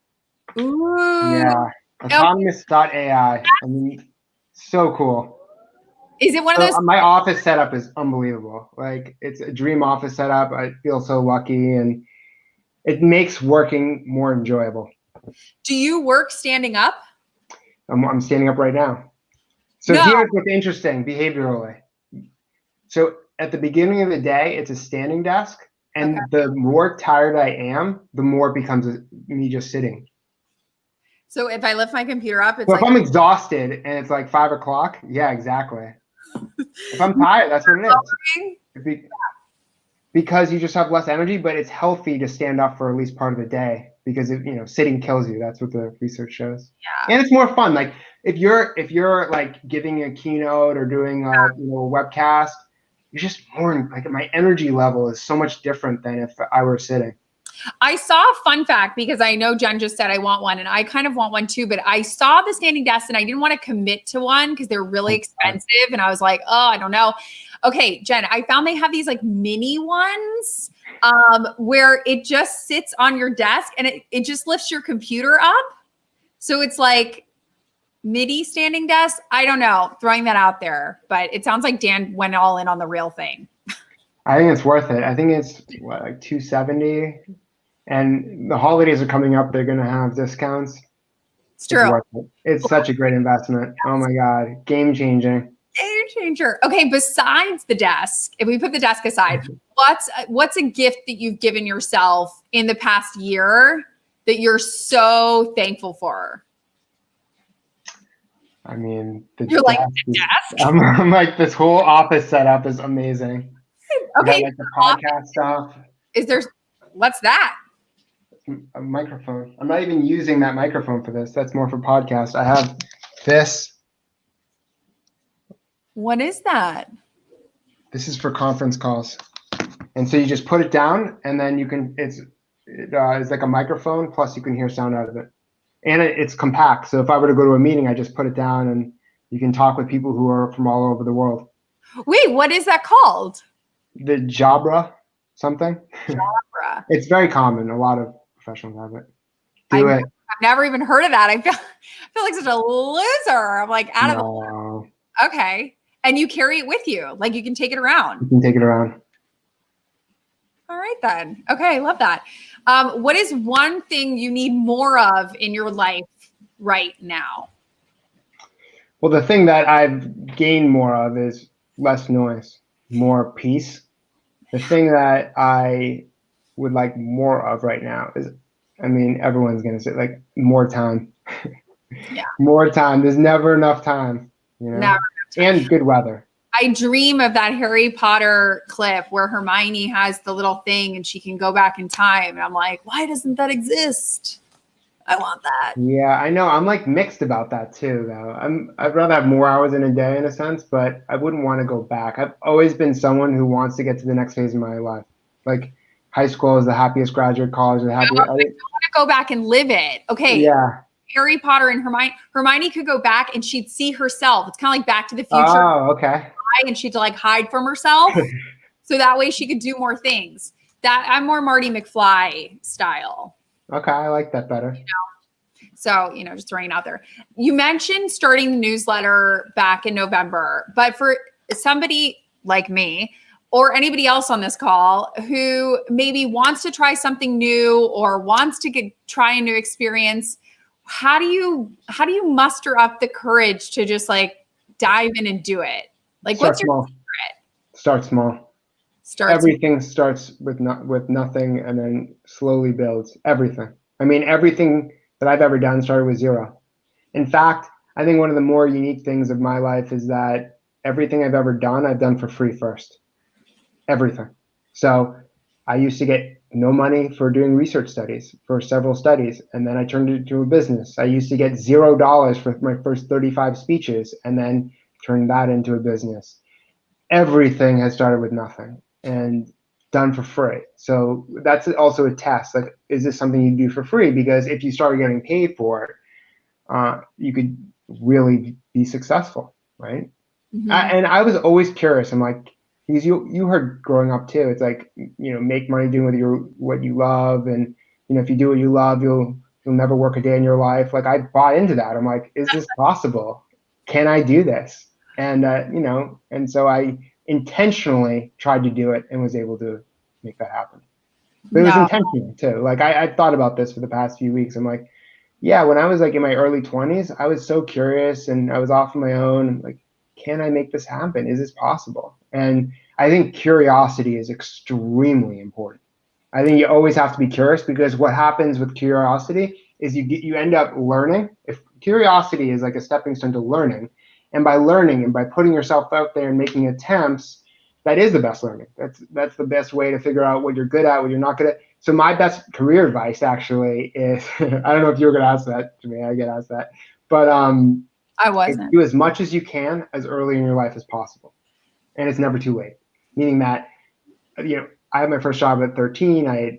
Ooh. Yeah. Autonomous.ai. I mean, so cool. Is it one of those? My office setup is unbelievable. Like, it's a dream office setup. I feel so lucky, and it makes working more enjoyable. Do you work standing up? I'm standing up right now. So here's what's interesting behaviorally. So at the beginning of the day, it's a standing desk. And the more tired I am, the more it becomes me just sitting. So if I lift my computer up, it's if I'm exhausted and it's like 5 o'clock, yeah, exactly. If I'm tired, that's what it is. Because you just have less energy, but it's healthy to stand up for at least part of the day because sitting kills you. That's what the research shows. Yeah. And it's more fun. Like if you're like giving a keynote or doing a webcast, you're just more like my energy level is so much different than if I were sitting. I saw a fun fact because I know Jen just said I want one and I kind of want one too, but I saw the standing desk and I didn't want to commit to one because they're really expensive. And I was like, oh, I don't know. Okay, Jen, I found they have these like mini ones where it just sits on your desk and it just lifts your computer up. So it's like midi standing desk. I don't know, throwing that out there, but it sounds like Dan went all in on the real thing. I think it's worth it. I think it's like $270. And the holidays are coming up. They're going to have discounts. It's true. It's such a great investment. Oh my God. Game changing. Game changer. Okay. Besides the desk, if we put the desk aside, what's a gift that you've given yourself in the past year that you're so thankful for? I mean, you're like the desk. I'm like, this whole office setup is amazing. Okay. Like the podcast stuff. What's that? a microphone. I'm not even using that microphone for this. That's more for podcast. I have this. What is that? This is for conference calls. And so you just put it down, and then you can. It's like a microphone. Plus, you can hear sound out of it, and it's compact. So if I were to go to a meeting, I just put it down, and you can talk with people who are from all over the world. Wait, what is that called? The Jabra something. Jabra. It's very common. A lot of professionals have it. I've never even heard of that. I feel like such a loser. I'm like out of the. Okay. And you carry it with you. Like you can take it around. You can take it around. All right then. Okay, I love that. What is one thing you need more of in your life right now? Well, the thing that I've gained more of is less noise, more peace. The thing that I would like more of right now is, I mean, everyone's going to say like more time. Yeah. More time. There's never enough time, you know, never and good weather. I dream of that Harry Potter clip where Hermione has the little thing and she can go back in time. And I'm like, why doesn't that exist? I want that. Yeah, I know. I'm like mixed about that too, though. I'd rather have more hours in a day in a sense, but I wouldn't want to go back. I've always been someone who wants to get to the next phase of my life. Like high school is the happiest, graduate college is the happiest. I want to go back and live it. Okay. Yeah. Harry Potter and Hermione could go back and she'd see herself. It's kind of like Back to the Future. Oh, okay. And she'd like hide from herself. So that way she could do more things. That I'm more Marty McFly style. Okay. I like that better. You know? So, just throwing it out there. You mentioned starting the newsletter back in November, but for somebody like me or anybody else on this call who maybe wants to try something new or wants to try a new experience, how do you muster up the courage to just like dive in and do it? Like, what's your secret? Start small. Everything starts with nothing and then slowly builds. Everything. I mean, everything that I've ever done started with zero. In fact, I think one of the more unique things of my life is that everything I've ever done, I've done for free first. Everything. So I used to get no money for doing research studies for several studies, and then I turned it into a business. I used to get $0 for my first 35 speeches, and then turned that into a business. Everything has started with nothing and done for free. So that's also a test. Like, is this something you do for free? Because if you started getting paid for it, you could really be successful, right? Mm-hmm. And I was always curious. I'm like, because you heard growing up too. It's like, make money doing what you love, and if you do what you love, you'll never work a day in your life. Like, I bought into that. I'm like, is this possible? Can I do this? And and so I intentionally tried to do it and was able to make that happen. But it was intentional too. Like I thought about this for the past few weeks. I'm like, yeah, when I was like in my early 20s, I was so curious and I was off on my own. I'm like, can I make this happen? Is this possible? And I think curiosity is extremely important. I think you always have to be curious, because what happens with curiosity is you end up learning. If curiosity is like a stepping stone to learning, and by learning and by putting yourself out there and making attempts, that is the best learning. That's the best way to figure out what you're good at, what you're not good at. So my best career advice actually is, I don't know if you were going to ask that to me. I get asked that, but I wasn't. Do as much as you can as early in your life as possible, and it's never too late. Meaning that, I had my first job at 13. I had,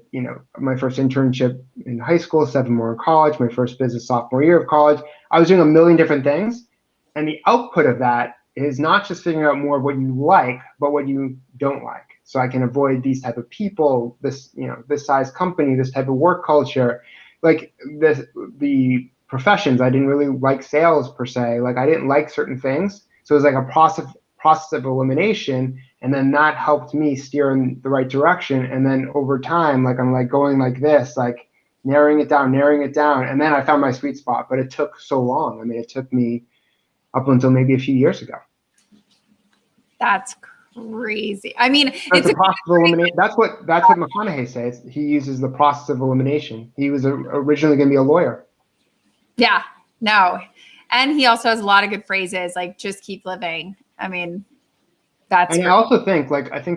my first internship in high school, 7 more in college, my first business sophomore year of college. I was doing a million different things. And the output of that is not just figuring out more of what you like, but what you don't like. So I can avoid these type of people, this size company, this type of work culture, like the professions. I didn't really like sales per se. Like I didn't like certain things. So it was like a process of elimination. And then that helped me steer in the right direction. And then over time, like I'm like going like this, like narrowing it down. And then I found my sweet spot, but it took so long. I mean, it took me up until maybe a few years ago. That's crazy. I mean, it's a process of elimination. That's what McConaughey says. He uses the process of elimination. He was originally going to be a lawyer. Yeah, no. And he also has a lot of good phrases like just keep living. I mean, that's. And I also think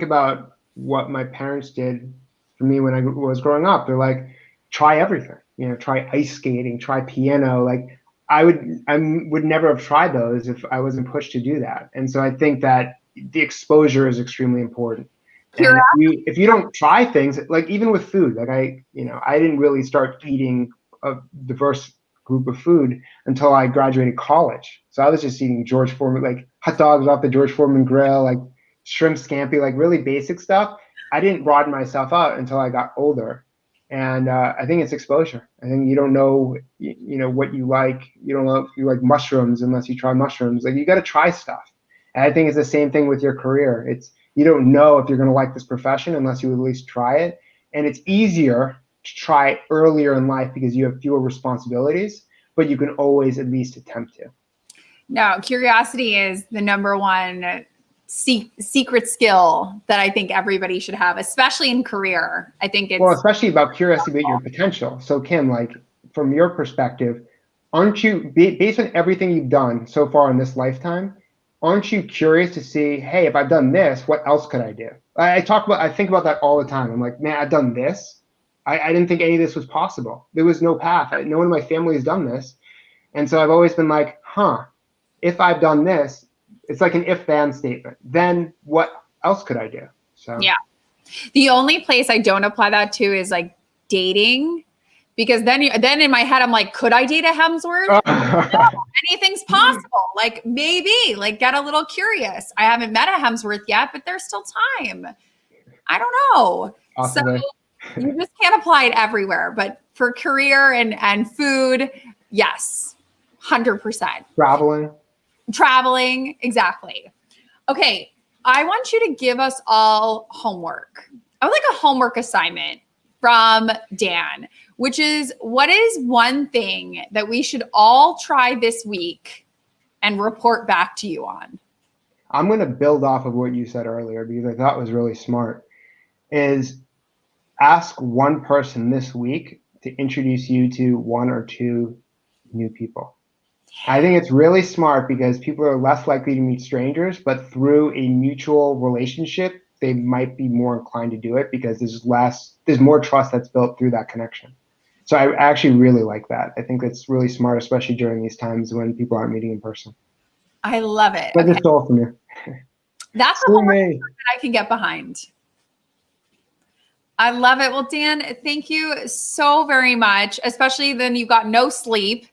about what my parents did for me when I was growing up. They're like, try everything. Try ice skating, try piano. Like I would never have tried those if I wasn't pushed to do that. And so I think that the exposure is extremely important. And if you don't try things, like even with food, like I didn't really start eating a diverse group of food until I graduated college. So I was just eating George Foreman, like hot dogs off the George Foreman grill, like shrimp scampi, like really basic stuff. I didn't broaden myself out until I got older. And I think it's exposure. I think you don't know, what you like. You don't know if you like mushrooms unless you try mushrooms. Like you got to try stuff. And I think it's the same thing with your career. You don't know if you're going to like this profession unless you at least try it. And it's easier to try it earlier in life because you have fewer responsibilities, but you can always at least attempt to. No, curiosity is the number one secret skill that I think everybody should have, especially in career. I think it's especially about curiosity about your potential. So Kim, like from your perspective, aren't you, based on everything you've done so far in this lifetime, aren't you curious to see, hey, if I've done this, what else could I do? I think about that all the time. I'm like, man, I've done this. I didn't think any of this was possible. There was no path. No one in my family has done this. And so I've always been like, if I've done this, it's like an if-then statement. Then what else could I do? So yeah. The only place I don't apply that to is like dating, because then in my head I'm like, could I date a Hemsworth? No, anything's possible. Like maybe, like get a little curious. I haven't met a Hemsworth yet, but there's still time. I don't know. Possibly. So you just can't apply it everywhere. But for career and food, yes, 100%. Traveling, exactly. Okay, I want you to give us all homework. I would like a homework assignment from Dan, which is, what is one thing that we should all try this week and report back to you on? I'm going to build off of what you said earlier because I thought was really smart, is ask one person this week to introduce you to one or two new people. I think it's really smart because people are less likely to meet strangers, but through a mutual relationship, they might be more inclined to do it because there's more trust that's built through that connection. So I actually really like that. I think it's really smart, especially during these times when people aren't meeting in person. I love it. But just all from you. That's a homework that I can get behind. I love it. Well, Dan, thank you so very much, especially then you got no sleep.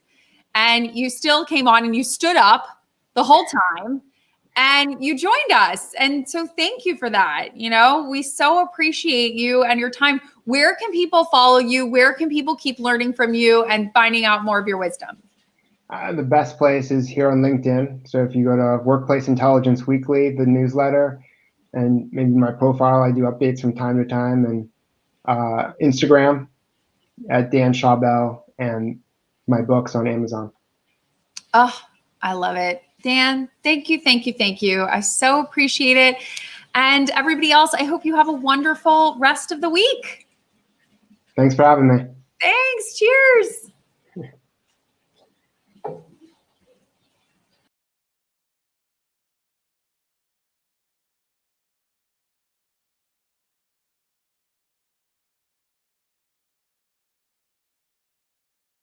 And you still came on and you stood up the whole time and you joined us. And so thank you for that. We so appreciate you and your time. Where can people follow you? Where can people keep learning from you and finding out more of your wisdom? The best place is here on LinkedIn. So if you go to Workplace Intelligence Weekly, the newsletter, and maybe my profile, I do updates from time to time, and Instagram at Dan Schawbel, and my books on Amazon. Oh, I love it. Dan, thank you. I so appreciate it. And everybody else, I hope you have a wonderful rest of the week. Thanks for having me. Thanks. Cheers.